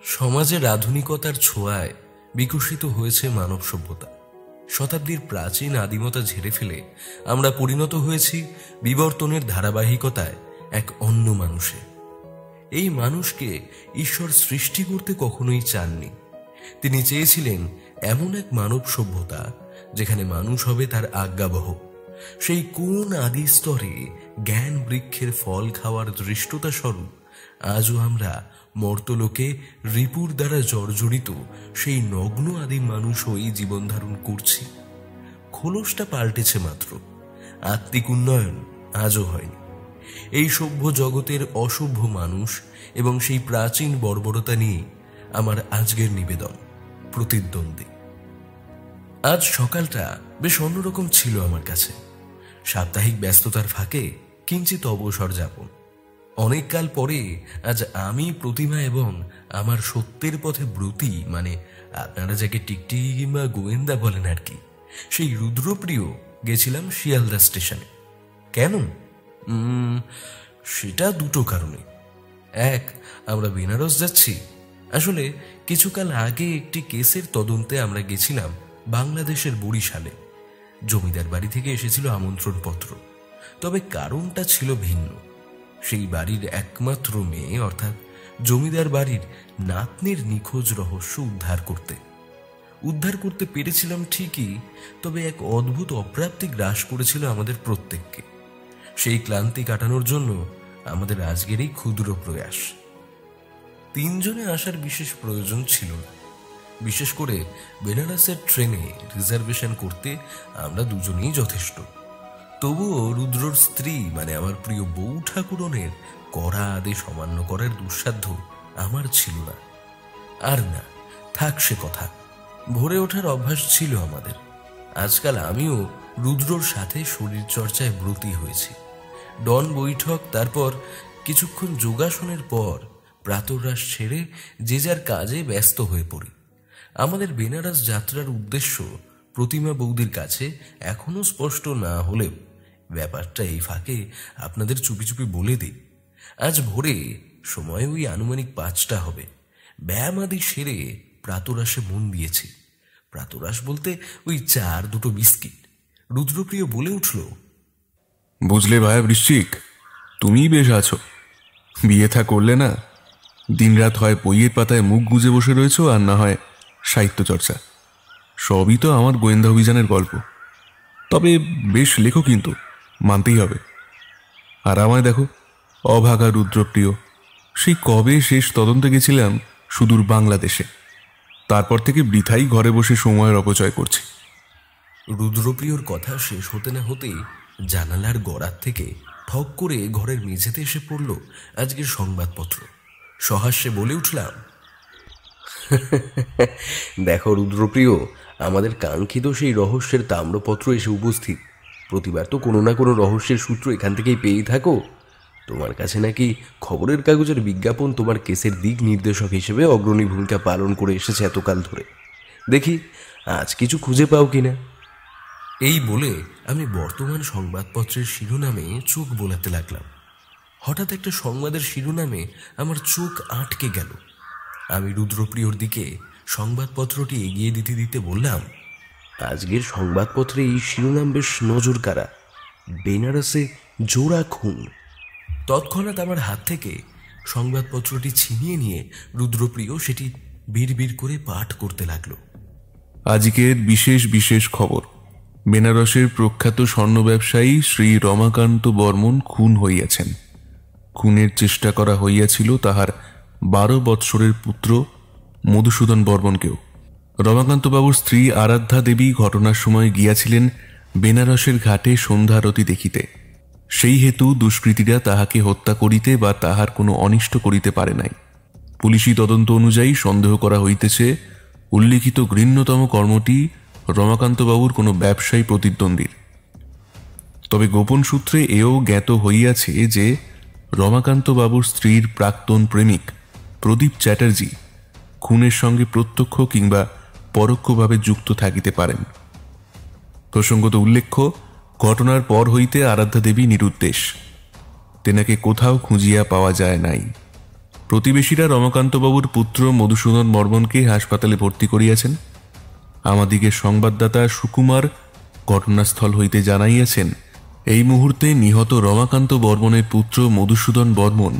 সমাজের আধুনিকতার ছোঁয়ায় বিকশিত হয়েছে মানব সভ্যতা। শতাব্দীর প্রাচীন আদিমতা ঝেড়ে ফেলে আমরা পরিণত হয়েছি বিবর্তনের ধারাবাহিকতায় এক অন্য মানুষে। এই মানুষকে ঈশ্বর সৃষ্টি করতে কখনোই চাননি। তিনি চেয়েছিলেন এমন এক মানব সভ্যতা যেখানে মানুষ হবে তার আজ্ঞাবহ। সেই কোন আদি স্তরে জ্ঞান বৃক্ষের ফল খাওয়ার ধৃষ্টতা স্বরূপ আজও আমরা মর্তলোকে রিপুর দ্বারা জর্জরিত সেই নগ্ন আদিম মানুষ হয়েই জীবন ধারণ করছি। খোলসটা পাল্টেছে মাত্র, আত্মিক উন্নয়ন আজও হয়নি। এই সভ্য জগতের অসভ্য মানুষ এবং সেই প্রাচীন বর্বরতা নিয়ে আমার আজকের নিবেদন, প্রতিদ্বন্দ্বী। আজ সকালটা বেশ অন্যরকম ছিল আমার কাছে। সাপ্তাহিক ব্যস্ততার ফাঁকে কিঞ্চিত অবসর যাপন। অনেক কাল পরে আজ আমি, প্রতিমা এবং আমার সত্যের পথে ব্রতী, মানে আপনারা যাকে টিকটিকি কিংবা গোয়েন্দা বলেন আর কি, সেই রুদ্রপ্রিয় গেছিলাম শিয়ালদা স্টেশনে। কেন? সেটা দুটো কারণে। এক, আমরা বেনারস যাচ্ছি। আসলে কিছুকাল আগে একটি কেসের তদন্তে আমরা গেছিলাম বাংলাদেশের বরিশালে। জমিদার বাড়ি থেকে এসেছিল আমন্ত্রণ পত্র, তবে কারণটা ছিল ভিন্ন। সেই বাড়ির একমাত্র মেয়ে, অর্থাৎ জমিদার বাড়ির নাতনির নিখোঁজ রহস্য উদ্ধার করতে পেরেছিলাম ঠিকই, তবে এক অদ্ভুত অপ্রাপ্তি গ্রাস করেছিল আমাদের প্রত্যেককে। সেই ক্লান্তি কাটানোর জন্য আমাদের আজকের এই ক্ষুদ্র প্রয়াস। তিনজনে আসার বিশেষ প্রয়োজন ছিল না। বিশেষ করে বেনারসের ট্রেনে রিজার্ভেশন করতে আমরা দুজনেই যথেষ্ট। তবুও রুদ্রর স্ত্রী, মানে আমার প্রিয় বউ ঠাকুরনের কড়া আদেশ অমান্য করার দুঃসাধ্য আমার ছিল না। আর না, থাক সে কথা। ভোরে ওঠার অভ্যাস ছিল আমাদের। আজকাল আমিও রুদ্রর সাথে শরীর চর্চায় ব্রতী হয়েছি। ডন বৈঠক, তারপর কিছুক্ষণ যোগাসনের পর প্রাতরাশ ছেড়ে যে যার কাজে ব্যস্ত হয়ে পড়ি। আমাদের বেনারস যাত্রার উদ্দেশ্য প্রতিমা বৌদির কাছে এখনো স্পষ্ট না হলেও ব্যাপারটা এই ফাঁকে আপনাদের চুপি চুপি বলে দিই। আজ ভোরে সময় ওই আনুমানিক 5টা হবে। ব্যায়াম আদি সেরে প্রাতরাশে মন দিয়েছি। প্রাতরাশ বলতে ওই চার দুটো বিস্কিট। রুদ্রপ্রিয় বলে উঠল, বুঝলে ভাই বৃশ্চিক, তুমিই বেশ আছো। বিয়ে থা করলে না, দিনরাত হয় বইয়ের পাতায় মুখ গুজে বসে রয়েছো, আর না হয় সাহিত্য চর্চা। সবই তো আমার গোয়েন্দা অভিযানের গল্প। তবে বেশ লেখো কিন্তু, মানতেই হবে। আর আমায় দেখো, অভাগা রুদ্রপ্রিয়। সেই কবে শেষ তদন্তে গেছিলাম সুদূর বাংলাদেশে। তারপর থেকে বৃথাই ঘরে বসে সময়ের অপচয় করছি। রুদ্রপ্রিয়র কথা শেষ হতে না হতেই জানালার গড়ার থেকে ঠক করে ঘরের মেঝেতে এসে পড়ল আজকের সংবাদপত্র। সহাস্যে বলে উঠলাম, দেখো রুদ্রপ্রিয়, আমাদের কাঙ্ক্ষিত সেই রহস্যের তাম্রপত্র এসে উপস্থিত। প্রতিবার তো কোনো না কোনো রহস্যের সূত্র এখান থেকেই পেয়েই থাকো। তোমার কাছে নাকি খবরের কাগজের বিজ্ঞাপন তোমার কেসের দিক নির্দেশক হিসেবে অগ্রণী ভূমিকা পালন করে এসেছে এতকাল ধরে। দেখি আজ কিছু খুঁজে পাও কিনা। এই বলে আমি বর্তমান সংবাদপত্রের শিরোনামে চোখ বোলাতে লাগলাম। হঠাৎ একটা সংবাদের শিরোনামে আমার চোখ আটকে গেল। আমি রুদ্রপ্রিয়র দিকে সংবাদপত্রটি এগিয়ে দিতে দিতে বললাম, আজকের সংবাদপত্রে এই শিরোনাম বেশ নজর কাড়া। বেনারসে জোড়া খুন। তৎক্ষণাৎ আমার হাত থেকে সংবাদপত্রটি ছিনিয়ে নিয়ে রুদ্রপ্রিয় সেটি বিড়বিড় করে পাঠ করতে লাগলো। আজকের বিশেষ বিশেষ খবর। বেনারসের প্রখ্যাত স্বর্ণ ব্যবসায়ী শ্রী রমাকান্ত বর্মন খুন হইয়াছেন। খুনের চেষ্টা করা হইয়াছিল তাহার 12 বৎসরের পুত্র মধুসূদন বর্মনকেও। রমাকান্তবাবুর স্ত্রী আরাধ্যা দেবী ঘটনার সময় গিয়াছিলেন বেনারসের ঘাটে সন্ধ্যারতি দেখিতে। সেই হেতু দুষ্কৃতীরা তাহাকে হত্যা করিতে বা তাহার কোনো অনিষ্ট করিতে পারে নাই। পুলিশি তদন্ত অনুযায়ী সন্দেহ করা হইতেছে উল্লিখিত ঘৃণ্যতম কর্মটি রমাকান্তবাবুর কোনো ব্যবসায়ী প্রতিদ্বন্দ্বীর। তবে গোপন সূত্রে এও জ্ঞাত হইয়াছে যে রমাকান্তবাবুর স্ত্রীর প্রাক্তন প্রেমিক প্রদীপ চ্যাটার্জি খুনের সঙ্গে প্রত্যক্ষ কিংবা পরোক্ষভাবে যুক্ত থাকিতে পারেন। প্রসঙ্গত উল্লেখ্য, ঘটনার পর হইতে আরাধ্যা দেবী নিরুদ্দেশ। তেনাকে কোথাও খুঁজিয়া পাওয়া যায় নাই। প্রতিবেশীরা রমাকান্তবাবুর পুত্র মধুসূদন বর্মনকে হাসপাতালে ভর্তি করিয়াছেন। আমাদিগের সংবাদদাতা সুকুমার ঘটনাস্থল হইতে জানাইয়াছেন, এই মুহূর্তে নিহত রমাকান্ত বর্মনের পুত্র মধুসূদন বর্মন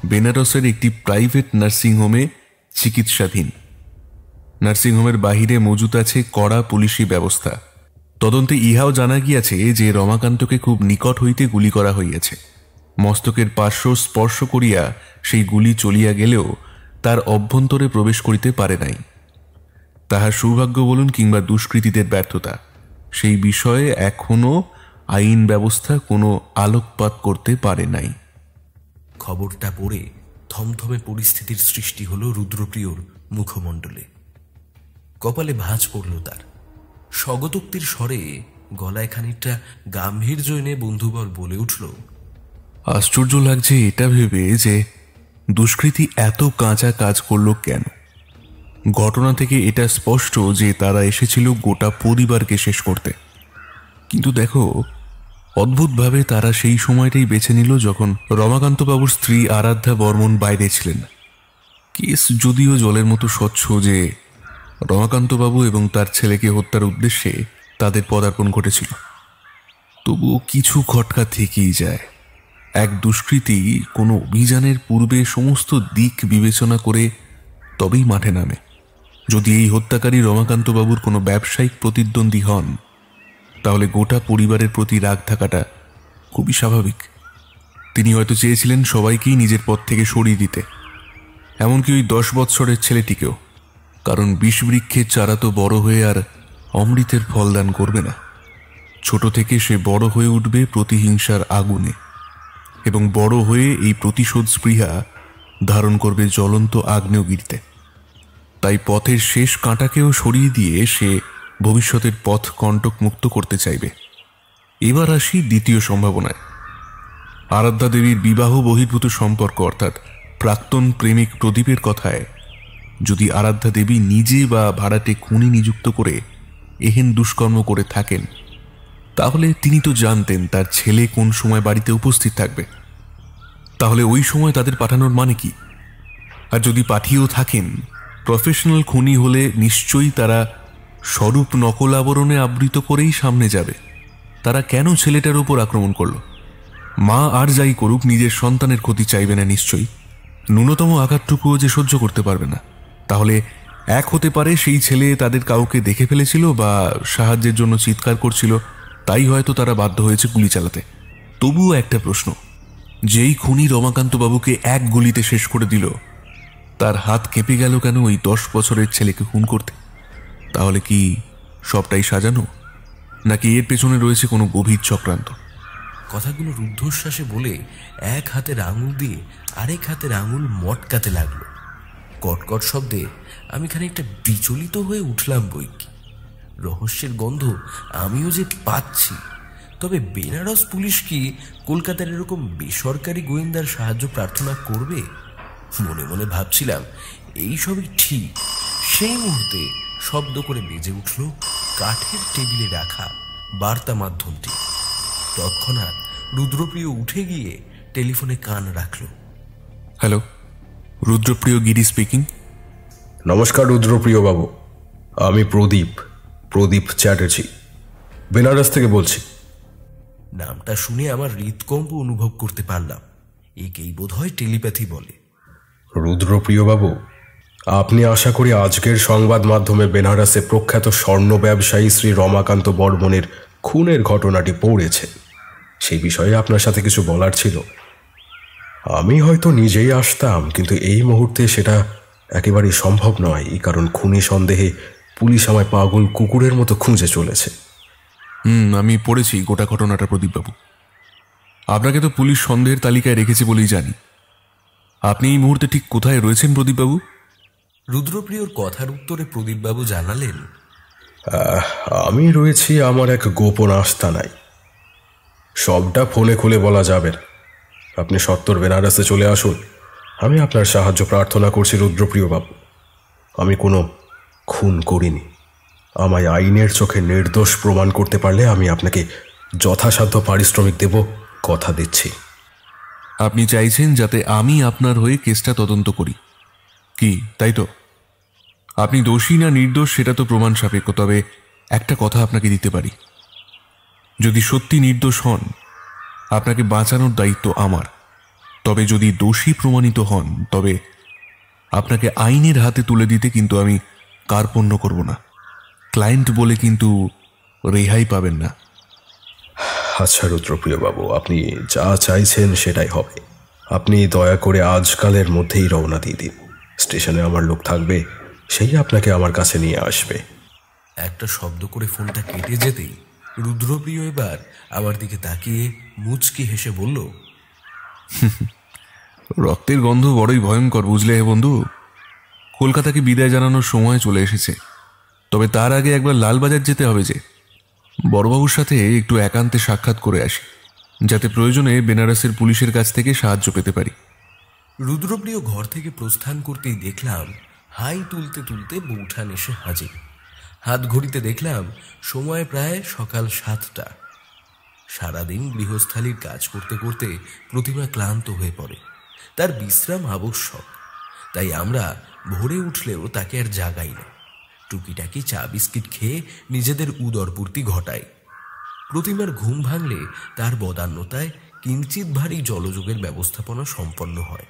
বেনারসের একটি প্রাইভেট নার্সিংহোমে চিকিৎসাধীন। নার্সিংহোমের বাহিরে মজুত আছে কড়া পুলিশি ব্যবস্থা। তদন্তে ইহাও জানা গিয়াছে যে রমাকান্তকে খুব নিকট হইতে গুলি করা হইয়াছে। মস্তকের পার্শ্ব স্পর্শ করিয়া সেই গুলি চলিয়া গেলেও তার অভ্যন্তরে প্রবেশ করিতে পারে নাই। তাহার সৌভাগ্য বলুন কিংবা দুষ্কৃতীদের ব্যর্থতা, সেই বিষয়ে এখনো আইন ব্যবস্থা কোনো আলোকপাত করতে পারে নাই। খবরটা পড়ে থমথমে পরিস্থিতির সৃষ্টি হল রুদ্রপ্রিয়র মুখমণ্ডলে। কপালে ভাঁজ পড়ল তার। স্বগতোক্তির স্বরে গলায় খানিকটা গাম্ভীর্য এনে বন্ধুবর বলে উঠল, আশ্চর্য লাগছে এটা ভেবে যে দুষ্কৃতী এত কাঁচা কাজ করল কেন। ঘটনা থেকে এটা স্পষ্ট যে তারা এসেছিল গোটা পরিবারকে শেষ করতে। কিন্তু দেখো, অদ্ভুতভাবে তারা সেই সময়টাই বেছে নিল যখন রমাকান্তবাবুর স্ত্রী আরাধ্যা বর্মন বাইরে ছিলেন। কেস যদিও জলের মতো স্বচ্ছ যে রমাকান্তবাবু এবং তার ছেলেকে হত্যার উদ্দেশ্যে তাদের পদার্পণ ঘটেছিল, তবুও কিছু খটকা থেকেই যায়। এক দুষ্কৃতী কোনো অভিযানের পূর্বে সমস্ত দিক বিবেচনা করে তবেই মাঠে নামে। যদি এই হত্যাকারী রমাকান্তবাবুর কোনো ব্যবসায়িক প্রতিদ্বন্দ্বী হন, তাহলে গোটা পরিবারের প্রতি রাগ থাকাটা খুবই স্বাভাবিক। তিনি হয়তো চেয়েছিলেন সবাইকেই নিজের পথ থেকে সরিয়ে দিতে, এমনকি ওই 10 বৎসরের ছেলেটিকেও। কারণ বিষবৃক্ষের চারা তো বড় হয়ে আর অমৃতের ফলদান করবে না। ছোট থেকে সে বড় হয়ে উঠবে প্রতিহিংসার আগুনে, এবং বড় হয়ে এই প্রতিশোধ স্পৃহা ধারণ করবে জ্বলন্ত আগ্নেয়গিরিতে। তাই পথের শেষ কাঁটাকেও সরিয়ে দিয়ে সে ভবিষ্যতের পথ কণ্টক মুক্ত করতে চাইবে। এবার আসি দ্বিতীয় সম্ভাবনায়। আরাধ্যা দেবীর বিবাহ বহির্ভূত সম্পর্ক, অর্থাৎ প্রাক্তন প্রেমিক প্রদীপের কথায় যদি আরাধ্যা দেবী নিজে বা ভাড়াটে খুনি নিযুক্ত করে এহেন দুষ্কর্ম করে থাকেন, তাহলে তিনি তো জানতেন তার ছেলে কোন সময় বাড়িতে উপস্থিত থাকবে। তাহলে ওই সময় তাদের পাঠানোর মানে কি? আর যদি পাঠিয়েও থাকেন, প্রফেশনাল খুনি হলে নিশ্চয়ই তারা স্বরূপ নকল আবরণে আবৃত করেই সামনে যাবে। তারা কেন ছেলেটার উপর আক্রমণ করল? মা আর যাই করুক, নিজের সন্তানের ক্ষতি চাইবে না নিশ্চয়ই। ন্যূনতম আঘাতটুকুও যে সহ্য করতে পারবে না। তাহলে এক হতে পারে সেই ছেলে তাদের কাউকে দেখে ফেলেছিল বা সাহায্যের জন্য চিৎকার করছিল, তাই হয়তো তারা বাধ্য হয়েছে গুলি চালাতে। তবুও একটা প্রশ্ন, যেই খুনি রমাকান্তবাবুকে এক গুলিতে শেষ করে দিল, তার হাত কেঁপে গেল কেন ওই 10 বছরের ছেলেকে খুন করতে? তাহলে কি সবটাই সাজানো, নাকি এর পেছনে রয়েছে কোনো গভীর চক্রান্ত? কথাগুলো রুদ্ধশ্বাসে বলে এক হাতের আঙুল দিয়ে আরেক হাতের আঙুল মটকাতে লাগলো। কটকট শব্দে আমি খানিকটা বিচলিত হয়ে উঠলাম বৈকি। রহস্যের গন্ধ আমিও যে পাচ্ছি। তবে বেনারস পুলিশ কি কলকাতার এরকম বেসরকারি গোয়েন্দার সাহায্য প্রার্থনা করবে? মনে মনে ভাবছিলাম এইসবই ঠিক। সেই মুহূর্তে শব্দ করে বেজে উঠল কাঠের টেবিলে রাখা বার্তা মাধ্যমটি। তৎক্ষণাৎ রুদ্রপ্রিয় উঠে গিয়ে টেলিফোনে কান রাখল। হ্যালো, রুদ্রপ্রিয় গিরি স্পিকিং। নমস্কার রুদ্রপ্রিয় বাবু, আমি প্রদীপ চ্যাটার্জি, বেনারস থেকে বলছি। নামটা শুনে আমার হৃদকম্প অনুভব করতে পারলাম। একেই বোধহয় টেলিপ্যাথি বলে। রুদ্রপ্রিয় বাবু, আপনি আশা করি আজকের সংবাদ মাধ্যমে বেনারসে প্রখ্যাত স্বর্ণ ব্যবসায়ী শ্রী রমাকান্ত বর্মনের খুনের ঘটনাটি পড়েছেন। সেই বিষয়ে আপনার সাথে কিছু বলার ছিল। আমি হয়তো নিজেই আসতাম, কিন্তু এই মুহূর্তে সেটা একেবারেই সম্ভব নয়, কারণ খুনি সন্দেহে পুলিশ আমায় পাগল কুকুরের মতো খুঁজে চলেছে। আমি পড়েছি গোটা ঘটনাটা প্রদীপবাবু। আপনাকে তো পুলিশ সন্দেহের তালিকায় রেখেছে বলেই জানি। আপনি এই মুহূর্তে ঠিক কোথায় রয়েছেন প্রদীপবাবু? রুদ্রপ্রিয়র কথার উত্তরে প্রদীপবাবু জানালেন, আমি রয়েছি আমার এক গোপন আস্তানায়। সবটা ফোনে খুলে বলা যাবে না। আপনি সত্তর বেনারসে চলে আসুন, আমি আপনার সাহায্য প্রার্থনা করছি রুদ্রপ্রিয় বাবু। আমি কোনো খুন করিনি। আমায় আইনের চোখে নির্দোষ প্রমাণ করতে পারলে আমি আপনাকে যথাসাধ্য পারিশ্রমিক দেব, কথা দিচ্ছি। আপনি চাইছেন যাতে আমি আপনার হয়ে কেসটা তদন্ত করি, কি তাই তো? আপনি দোষী না নির্দোষ সেটা তো প্রমাণ সাপেক্ষ, তবে একটা কথা আপনাকে দিতে পারি, যদি সত্যি নির্দোষ হন আপনাকে বাঁচানোর দায়িত্ব আমার, তবে যদি দোষী প্রমাণিত হন তবে আপনাকে আইনের হাতে তুলে দিতে কিন্তু আমি কার্পণ্য করব না। ক্লায়েন্ট বলে কিন্তু রেহাই পাবেন না। আচ্ছা রুদ্রপ্রিয় বাবু, আপনি যা চাইছেন সেটাই হবে। আপনি দয়া করে আজকালের মধ্যেই রওনা দিয়ে দিন। স্টেশনে আমার লোক থাকবে, সেই আপনাকে আমার কাছে নিয়ে আসবে। একটা শব্দ করে ফোনটা কেটে যেতেই রুদ্রপ্রিয় এবার আমার দিকে তাকিয়ে মুচকি হেসে বলল, রক্তের গন্ধ বড়ই ভয়ঙ্কর, বুঝলে হে বন্ধু। কলকাতাকে বিদায় জানানোর সময় চলে এসেছে, তবে তার আগে একবার লালবাজার যেতে হবে যে। বড়বাবুর সাথে একটু একান্তে সাক্ষাৎ করে আসি, যাতে প্রয়োজনে বেনারসের পুলিশের কাছ থেকে সাহায্য পেতে পারি। রুদ্রপ্রিয় ঘর থেকে প্রস্থান করতেই দেখলাম হাই তুলতে তুলতে বৌঠান এসে হাজির। হাত ঘড়িতে দেখলাম সময় প্রায় সকাল 7টা। সারাদিন গৃহস্থালির কাজ করতে করতে প্রতিমা ক্লান্ত হয়ে পড়ে, তার বিশ্রাম আবশ্যক। তাই আমরা ভোরে উঠলেও তাকে আর জাগাই না, টুকিটাকি চা বিস্কিট খেয়ে নিজেদের উদরপূর্তি ঘটাই। প্রতিমার ঘুম ভাঙলে তার বদান্যতায় কিঞ্চিত ভারী জলযোগের ব্যবস্থাপনা সম্পন্ন হয়।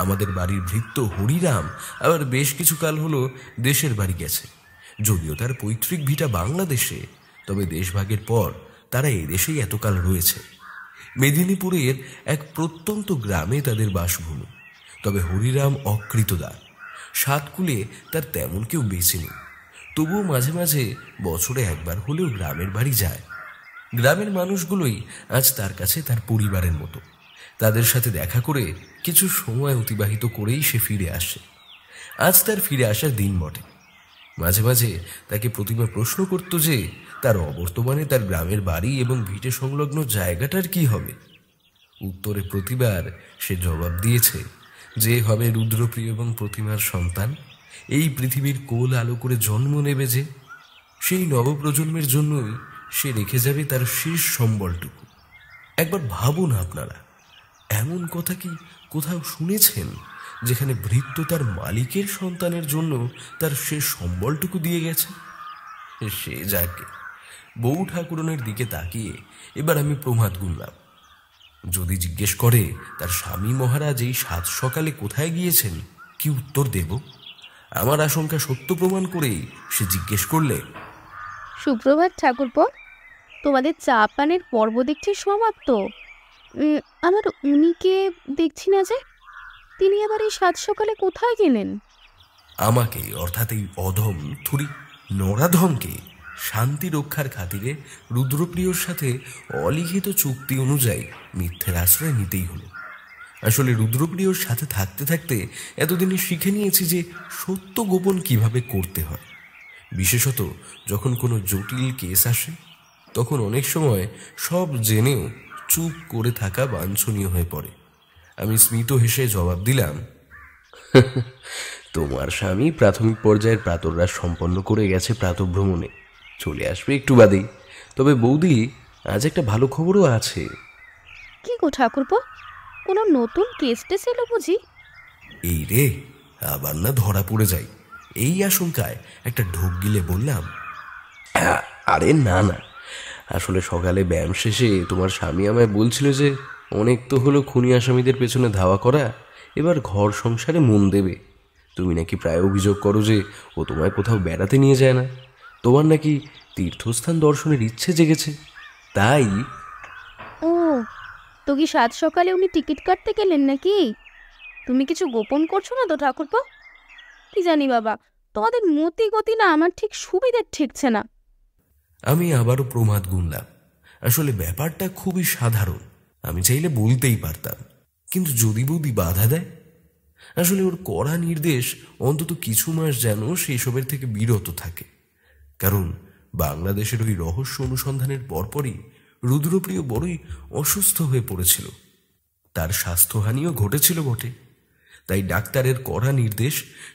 আমাদের বাড়ির ভৃত্য হরিরাম আবার বেশ কিছু কাল হলো দেশের বাড়ি গেছে। যদিও তার পৈতৃক ভিটা বাংলাদেশে, তবে দেশভাগের পর তারা এদেশেই এতকাল রয়েছে। মেদিনীপুরের এক প্রত্যন্ত গ্রামে তাদের বাসভূমি। তবে হরিরাম অকৃতদার, সাতকুলে তার তেমন কেউ বেঁচে নেই। তবুও মাঝে মাঝে বছরে একবার হলেও গ্রামের বাড়ি যায়। গ্রামের মানুষগুলোই আজ তার কাছে তার পরিবারের মতো। তাদের সাথে দেখা করে কিছু সময় অতিবাহিত করেই সে ফিরে আসে। আজ তার ফিরে আসার দিন বটে। মাঝে মাঝে তাকে প্রতিমা প্রশ্ন করত যে তার অবর্তমানে তার গ্রামের বাড়ি এবং ভিটে সংলগ্ন জায়গাটার কি হবে। উত্তরে প্রতিবার সে জবাব দিয়েছে যে হবে রুদ্রপ্রিয় এবং প্রতিমার সন্তান, এই পৃথিবীর কোল আলো করে জন্ম নেবে যে, সেই নবপ্রজন্মের জন্যই সে রেখে যাবে তার শেষ সম্বলটুকু। একবার ভাবুন আপনারা, এমন কথা কি কোথাও শুনেছেন যেখানে ভৃত্য তার মালিকের সন্তানের জন্য তার শেষ সম্বলটুকু দিয়ে গেছে? সে যাকে। বউ ঠাকুরনের দিকে তাকিয়ে এবার আমি প্রমাদ গুনলাম। যদি জিজ্ঞেস করে তার স্বামী মহারাজ এই 7 সকালে কোথায় গিয়েছেন, কি উত্তর দেব? আমার আশঙ্কা সত্য প্রমাণ করেই সে জিজ্ঞেস করলে, সুপ্রভাত ঠাকুরপো, তোমাদের চা পানের পর্ব দেখছি সমাপ্ত। আমার উনিকে দেখছি না যে, তিনি আবার এই 7 সকালে কোথায় গেলেন? আমাকে অর্থাৎ এই অধম থুরি নরাধমকে শান্তি রক্ষার খাতিরে রুদ্রপ্রিয়র সাথে অলিখিত চুক্তি অনুযায়ী মিথ্যের আশ্রয় নিতেই হলো। আসলে রুদ্রপ্রিয়র সাথে থাকতে থাকতে এতদিনে শিখে নিয়েছি যে সত্য গোপন কিভাবে করতে হয়। বিশেষত যখন কোনো জটিল কেস আসে, তখন অনেক সময় সব জেনেও চুপ করে থাকা বাঞ্ছনীয় হয়ে পড়ে। আমি স্মিত হেসে জবাব দিলাম, তোমার স্বামী প্রাথমিক পর্যায়ের প্রাতরাশ সম্পন্ন করে গেছে প্রাতভ্রমণে, চলে আসবে একটু বাদেই। তবে বৌদি, আজ একটা ভালো খবরও আছে। কি গো ঠাকুরপো, কোনো নতুন কেস টেস এলো বুঝি? এই রে, আবার না ধরা পড়ে যাই, এই আশঙ্কায় একটা ঢোক গিলে বললাম, আরে না না, আসলে সকালে ব্যায়াম শেষে তোমার স্বামী আমায় বলছিল যে অনেক তো হলো খুনি আসামিদের পেছনে ধাওয়া করা, এবার ঘর সংসারে মন দেবে। তুমি নাকি প্রায় অভিযোগ করো যে ও তোমায় কোথাও বেড়াতে নিয়ে যায় না, তোমার নাকি তীর্থস্থান দর্শনের ইচ্ছে জেগেছে। তাই ও, তো কি 7 সকালে উনি টিকিট কাটতে গেলেন নাকি? তুমি কিছু গোপন করছো না তো ঠাকুরপো? কি জানি বাবা, তোমাদের মতি গতি না আমার ঠিক সুবিধে ঠেকছে না। আমি আবারও প্রমাদ গুনলাম। আসলে ব্যাপারটা খুবই সাধারণ, আমি চাইলে বলতেই পারতাম, কিন্তু যদি বৌদি বাধা দেয়। আসলে ওর কড়া নির্দেশ অন্তত কিছু মাস যেন সেসবের থেকে বিরত থাকে। কারণ বাংলাদেশের ওই রহস্য অনুসন্ধানের পরপরই রুদ্রপ্রিয় বড়ই অসুস্থ হয়ে পড়েছিল, তার স্বাস্থ্যহানিও ঘটেছিল বটে। তাই ডাক্তারের কড়া নির্দেশ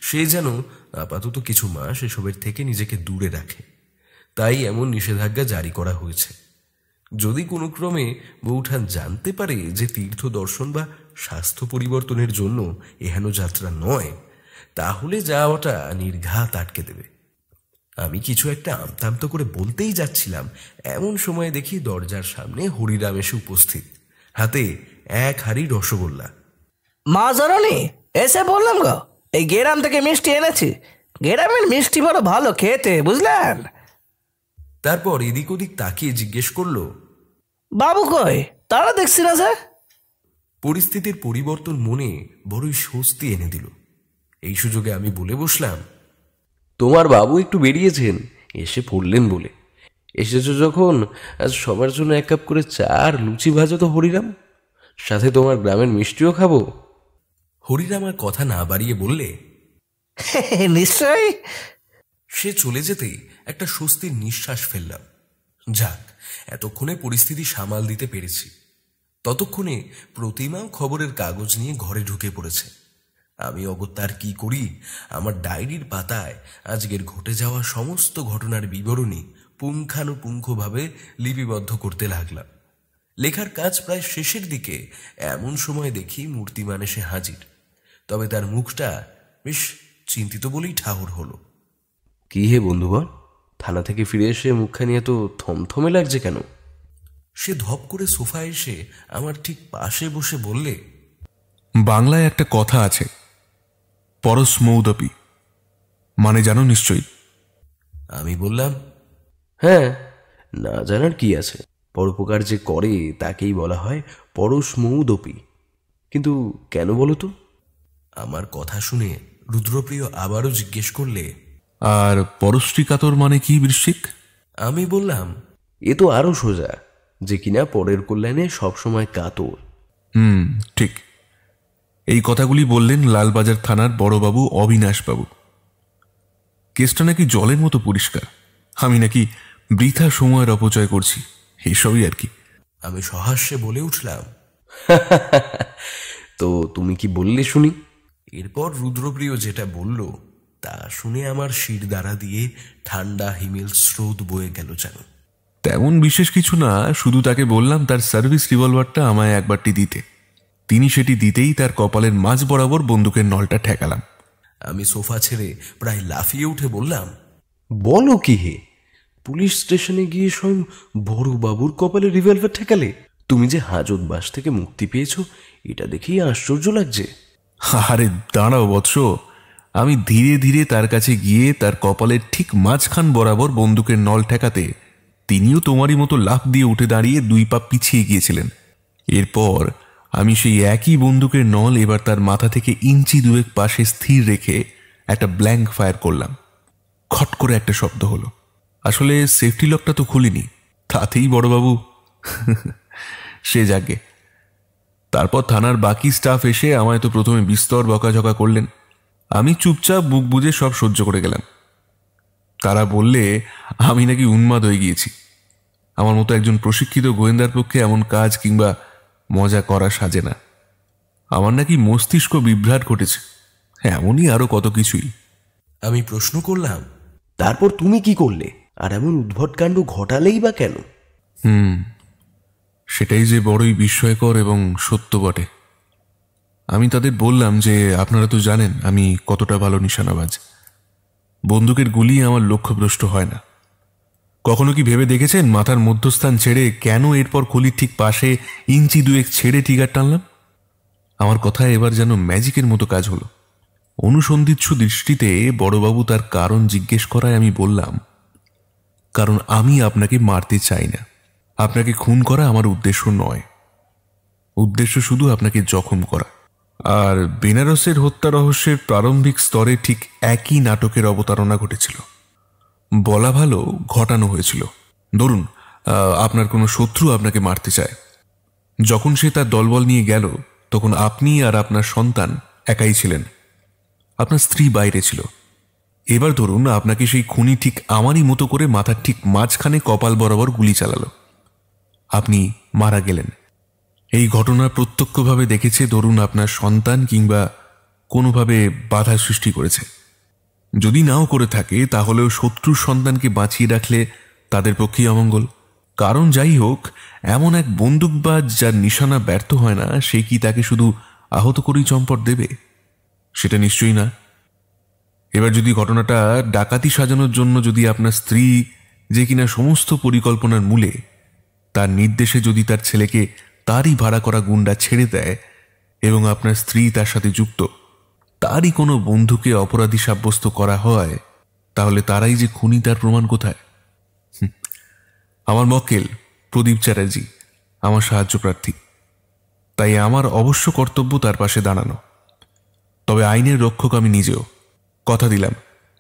সে যেন আপাতত কিছু মাস এসবের থেকে নিজেকে দূরে রাখে। তাই এমন নিষেধাজ্ঞা জারি করা হয়েছে। যদি কোনো ক্রমে বৌঠান জানতে পারে যে তীর্থ দর্শন বা স্বাস্থ্য পরিবর্তনের জন্য এহেন যাত্রা নয়, তাহলে যাওয়াটা নির্ঘাত আটকে দেবে। আমি কিছু একটা আমতামতো করে বলতেই যাচ্ছিলাম, এমন সময় দেখি দরজার সামনে হরিরাম এসে উপস্থিত, হাতে এক হাঁড়ি রসগোল্লা। মা জননী, এসে বললাম গো, এই গ্রাম থেকে মিষ্টি এনেছি। গ্রামের মিষ্টি বড় ভালো খেতে, বুঝলেন? তারপর এদিক ওদিক তাকিয়ে জিজ্ঞেস করলো, বাবু কই? তারা দেখছি না যে। পরিস্থিতির পরিবর্তন মনে বড়ই স্বস্তি এনে দিল। এই সুযোগে আমি বলে বসলাম, তোমার বাবু একটু বেরিয়েছেন, এসে পড়লেন বলে। এসেছো যখন, আজ সবার জন্য এক কাপ করে চা আর লুচি ভাজো তো হরিরাম, সাথে তোমার গ্রামের মিষ্টিও খাবো। হরিরাম আর কথা না বাড়িয়ে বললে, নিশ্চয়ই। সে চলে যেতেই একটা স্বস্তির নিঃশ্বাস ফেললাম। যাক, এতক্ষণে পরিস্থিতি সামাল দিতে পেরেছি। ততক্ষণে প্রতিমাও খবরের কাগজ নিয়ে ঘরে ঢুকে পড়েছে। আমি অগত্যার কি করি, আমার ডায়েরির পাতায় আজকের ঘটে যাওয়া সমস্ত ঘটনার বিবরণী পুঙ্খানুপুঙ্খভাবে লিপিবদ্ধ করতে লাগলাম। লেখার কাজ প্রায় শেষের দিকে এমন সময় দেখি মূর্তিমান এসে হাজির। তবে তার মুখটা বেশ চিন্তিত বলেই ঠাহর হলো। কি হে বন্ধুগণ, থানা থেকে ফিরে এসে মুখখানি এত থমথমে লাগছে কেন? সে ধপ করে সোফায় এসে আমার ঠিক পাশে বসে বললে, বাংলায় একটা কথা আছে, পরস্মৌদপি, মানে জানো নিশ্চয়ই। আমি বললাম, হ্যাঁ, না জানার কি আছে। পরোপকার যে করে তাকেই বলা হয় পরস্মৌদপি। কিন্তু কেন বলো তো? আমার কথা শুনে রুদ্রপ্রিয় আবারও জিজ্ঞেস করলে, আর পরশ্রীকাতর মানে কি বৃশ্চিক? আমি বললাম, এ তো আরো সোজা, যে কিনা পরের কল্যাণে সবসময় কাতর। ঠিক। এই কথাগুলি বললেন লালবাজার থানার বড়বাবু অবিনাশবাবু। কেসটা নাকি জলের মতো পরিষ্কার, আমি নাকি বৃথা সময়ের অপচয় করছি, এসবই আর কি। আমি সহাস্যে বলে উঠলাম, তো তুমি কি বললে শুনি? এরপর রুদ্রপ্রিয় যেটা বলল তা শুনে আমার শির দ্বারা দিয়ে ঠান্ডা হিমেল স্রোত বয়ে গেল যেন। তেমন বিশেষ কিছু না, শুধু তাকে বললাম তার সার্ভিস রিভলভারটা আমায় একবারটি দিতে। তিনি সেটি দিতেই তার কপালের মাঝ বরাবর বন্দুকের নলটা ঠেকালাম। আমি সোফা ছেড়ে প্রায় লাফিয়ে উঠে বললাম, বলো কি হে, পুলিশ স্টেশনে গিয়ে স্বয়ং বড়বাবুর কপালে রিভলভার ঠেকালে? তুমি যে হাজতবাস থেকে মুক্তি পেয়েছো, এটা দেখেই আশ্চর্য লাগছে। আরে দাঁড়াও বৎস, আমি ধীরে ধীরে তার কাছে গিয়ে তার কপালের ঠিক মাঝখান বরাবর বন্দুকের নল ঠেকাতে তিনিও তোমারই মতো লাফ দিয়ে উঠে দাঁড়িয়ে 2 পা পিছিয়ে গিয়েছিলেন। এরপর আমি সেই একই বন্দুকের নল এবার তার মাথা থেকে ইঞ্চি 2 পাশে স্থির রেখে একটা ব্ল্যাঙ্ক ফায়ার করলাম। খট করে একটা শব্দ হলো। আসলে সেফটি লকটা তো খুলিনি, তাতেই বড়বাবু সে জাগে। তারপর থানার বাকি স্টাফ এসে আমায় তো প্রথমে বিস্তর বকাঝকা করলেন। আমি চুপচাপ বুক বুজে সব সহ্য করে গেলাম। তারা বললে আমি নাকি উন্মাদ হয়ে গিয়েছি। আমার মতো একজন প্রশিক্ষিত গোয়েন্দার পক্ষে এমন কাজ কিংবা মজা করা সাজে না। আমার নাকি মস্তিষ্ক বিভ্রাট ঘটেছে, এমনই আরো কত কিছুই। আমি প্রশ্ন করলাম, তারপর তুমি কি করলে? আর এমন উদ্ভট কাণ্ড ঘটালেই বা কেন? সেটাই যে বড়ই বিস্ময়কর এবং সত্য বটে। আমি তাদের বললাম যে আপনারা তো জানেন আমি কতটা ভালো নিশানাবাজ। বন্দুকের গুলি আমার লক্ষ্যভ্রষ্ট হয় না। কখনো কি ভেবে দেখেছেন মাথার মধ্যস্থান ছেড়ে কেন এরপর খুলির ঠিক পাশে ইঞ্চি 2 ছেড়ে ট্রিগার টানলাম? আমার কথা এবার যেন ম্যাজিকের মতো কাজ হলো। অনুসন্ধিৎসু দৃষ্টিতে বড়বাবু তার কারণ জিজ্ঞেস করায় আমি বললাম, কারণ আমি আপনাকে মারতে চাই না। আপনাকে খুন করা আমার উদ্দেশ্য নয়, উদ্দেশ্য শুধু আপনাকে জখম করা। আর বেনারসের হত্যা রহস্যের প্রারম্ভিক স্তরে ঠিক একই নাটকের অবতারণা ঘটেছিল। বলা ভালো ঘটানো হয়েছিল। ধরুন আপনার কোনো শত্রু আপনাকে মারতে চায়। যখন সে তার দলবল নিয়ে গেল তখন আপনি আর আপনার সন্তান একাই ছিলেন, আপনার স্ত্রী বাইরে ছিল। এবার ধরুন আপনাকে সেই খুনি ঠিক আমারই মতো করে মাথার ঠিক মাঝখানে কপাল বরাবর গুলি চালালো, আপনি মারা গেলেন। এই ঘটনা প্রত্যক্ষভাবে দেখেছে ধরুন আপনার সন্তান কিংবা কোনোভাবে বাধা সৃষ্টি করেছে। যদি নাও করে থাকে তাহলেও শত্রুর সন্তানকে বাঁচিয়ে রাখলে তাদের পক্ষেই অমঙ্গল। কারণ যাই হোক, এমন এক বন্দুকবাজ যার নিশানা ব্যর্থ হয় না, সে কি তাকে শুধু আহত করেই চম্পট দেবে? সেটা নিশ্চয়ই না। এবার যদি ঘটনাটা ডাকাতি সাজানোর জন্য, যদি আপনার স্ত্রী, যে কিনা সমস্ত পরিকল্পনার মূলে, তার নির্দেশে যদি তার ছেলেকে তারই ভাড়া করা গুন্ডা ছেড়ে দেয় এবং আপনার স্ত্রী তার সাথে যুক্ত, তারই কোনো বন্ধুকে অপরাধী সাব্যস্ত করা হয়, তাহলে তারাই যে খুনি তার প্রমাণ কোথায়? আমার মক্কেল প্রদীপ চ্যাটার্জি আমার সাহায্য প্রার্থী, তাই আমার অবশ্য কর্তব্য তার পাশে দাঁড়ানো। তবে আইনের রক্ষক আমি নিজেও। কথা দিলাম,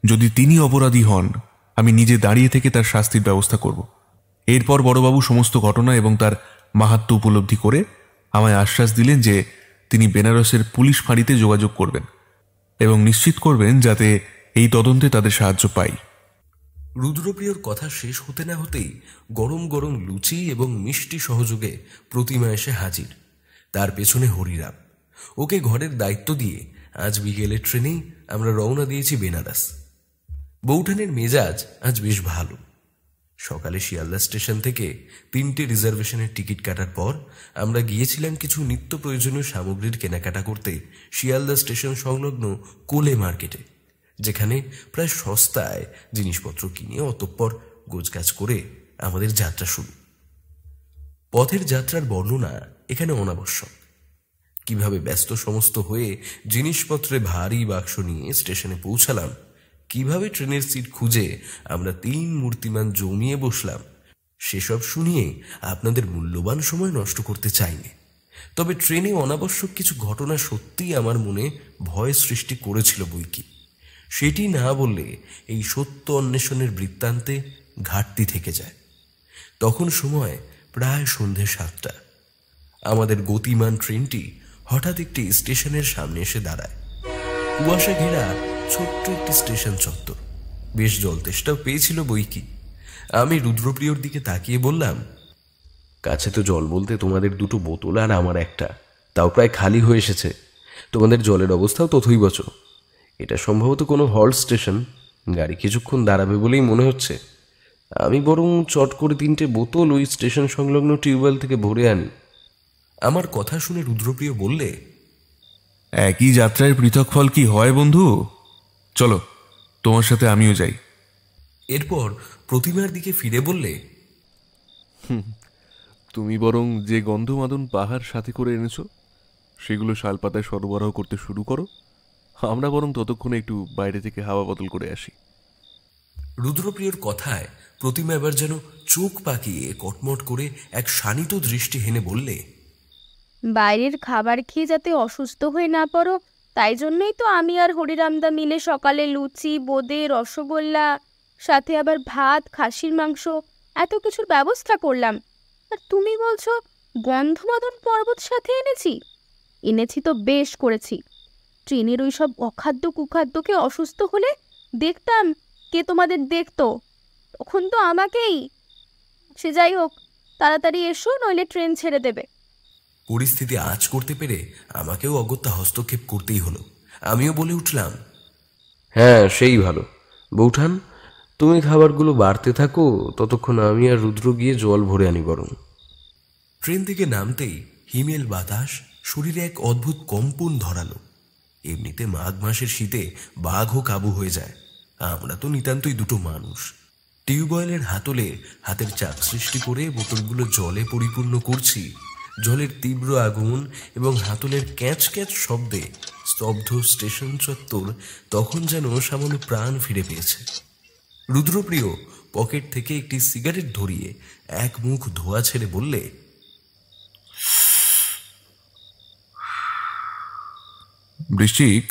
যদি তিনি অপরাধী হন, আমি নিজে দাঁড়িয়ে থেকে তার শাস্তির ব্যবস্থা করব। এরপর বড়বাবু সমস্ত ঘটনা এবং তার মাহাত্ম্য উপলব্ধি করে আমায় আশ্বাস দিলেন যে তিনি বেনারসের পুলিশ ফাঁড়িতে যোগাযোগ করবেন এবং নিশ্চিত করবেন যাতে এই তদন্তে তাদের সাহায্য পাই। রুদ্রপ্রিয়র কথা শেষ হতে না হতেই গরম গরম লুচি এবং মিষ্টি সহযোগে প্রতিমা এসে হাজির। তার পেছনে হরিরাম। ওকে ঘরের দায়িত্ব দিয়ে আজ বিকেলের ট্রেনেই আমরা রওনা দিয়েছি বেনারস। বৌঠানের মেজাজ আজ বেশ ভালো। সকালে শিয়ালদা স্টেশন থেকে 3টে রিজার্ভেশনের টিকিট কাটার পর আমরা গিয়েছিলাম কিছু নিত্য প্রয়োজনীয় সামগ্রীর কেনাকাটা করতে শিয়ালদা স্টেশন সংলগ্ন কোলে মার্কেটে, যেখানে প্রায় সস্তায় জিনিসপত্র কিনে অতঃপর গোছগাছ করে আমাদের যাত্রা শুরু। পথের যাত্রার বর্ণনা এখানে অনাবশ্যক। কিভাবে ব্যস্ত সমস্ত হয়ে জিনিসপত্রে ভারী বাক্স নিয়ে স্টেশনে পৌঁছালাম, কিভাবে ট্রেনের সিট খুঁজে আমরা 3 মূর্তিমান জমিয়ে বসলাম, সেসব শুনিয়ে আপনাদের মূল্যবান সময় নষ্ট করতে চাইনি। তবে ট্রেনে অনাবশ্যক কিছু ঘটনা সত্যিই আমার মনে ভয় সৃষ্টি করেছিল বইকি। সেটি না বললে এই সত্য অন্বেষণের বৃত্তান্তে ঘাটতি থেকে যায়। তখন সময় প্রায় সন্ধে 7টা। আমাদের গতিমান ট্রেনটি হঠাৎ একটি স্টেশনের সামনে এসে দাঁড়ায়। কুয়াশা ঘেরা ছোট্ট একটি স্টেশন চত্বর। বেশ জলতেষ্টাও পেয়েছিল বইকি। আমি রুদ্রপ্রিয়র দিকে তাকিয়ে বললাম, কাছে তো জল বলতে তোমাদের 2টো বোতল আর আমার একটা, তাও প্রায় খালি হয়ে এসেছে। তোমাদের জলের অবস্থাও তথৈবচ। এটা সম্ভবত কোনো হল্ট স্টেশন, গাড়ি কিছুক্ষণ দাঁড়াবে বলেই মনে হচ্ছে। আমি বরং চট করে 3টে বোতল ওই স্টেশন সংলগ্ন টিউবওয়েল থেকে ভরে আনি। আমার কথা শুনে রুদ্রপ্রিয় বললে, একই যাত্রায় পৃথক ফল কি হয় বন্ধু? চলো, তোমার সাথে আমিও যাই। এরপর প্রতিমার দিকে ফিরে বললে, তুমি বরং যে গন্ধমাদন পাহাড় সাথে করে এনেছো সেগুলো শালপাতায় সরবরাহ করতে শুরু করো, আমরা বরং ততক্ষণে একটু বাইরে থেকে হাওয়া বদল করে আসি। রুদ্রপ্রিয়র কথায় প্রতিমা এবার যেন চোখ পাকিয়ে কটমট করে এক শানিত দৃষ্টি হেনে বললে, বাইরের খাবার খেয়ে যাতে অসুস্থ হয়ে না পড়ো, তাই জন্যই তো আমি আর হরিরামদা মিলে সকালে লুচি, বোঁদে, রসগোল্লা, সাথে আবার ভাত, খাসির মাংস, এত কিছুর ব্যবস্থা করলাম। আর তুমি বলছো গন্ধমাদন পর্বত সাথে এনেছি তো বেশ করেছি। ট্রেনের ওই সব অখাদ্য কুখাদ্যকে অসুস্থ হলে দেখতাম কে তোমাদের দেখতো, তখন তো আমাকেই। সে যাই হোক, তাড়াতাড়ি এসো, নইলে ট্রেন ছেড়ে দেবে। পরিস্থিতি আঁচ করতে পেরে আমাকেও অগত্যা হস্তক্ষেপ করতেই হলো। আমিও বলে উঠলাম, হ্যাঁ সেই ভালো। বৌঠান, তুমি খাবারগুলো বাড়তে থাকো, ততক্ষণ আমি আর রুদ্র গিয়ে জল ভরে আনি বরং। ট্রেন থেকে নামতেই হিমেল বাতাস শরীরে এক অদ্ভুত কম্পন ধরালো। এমনিতে মাঘ মাসের শীতে বাঘও কাবু হয়ে যায়। আমরা তো নিতান্তই 2টো মানুষ। টিউবওয়েলের হাতলে হাতের চাপ সৃষ্টি করে বোতলগুলো জলে পরিপূর্ণ করছি। জলের তীব্র আগুন এবং হাতলের ক্যাচ ক্যাচ শব্দে স্তব্ধ স্টেশন চত্বর তখন যেন সামান্য প্রাণ ফিরে পেয়েছে। রুদ্রপ্রিয় পকেট থেকে একটি সিগারেট ধরিয়ে এক মুখ ধোঁয়া ছেড়ে বললে, বৃশ্চিক,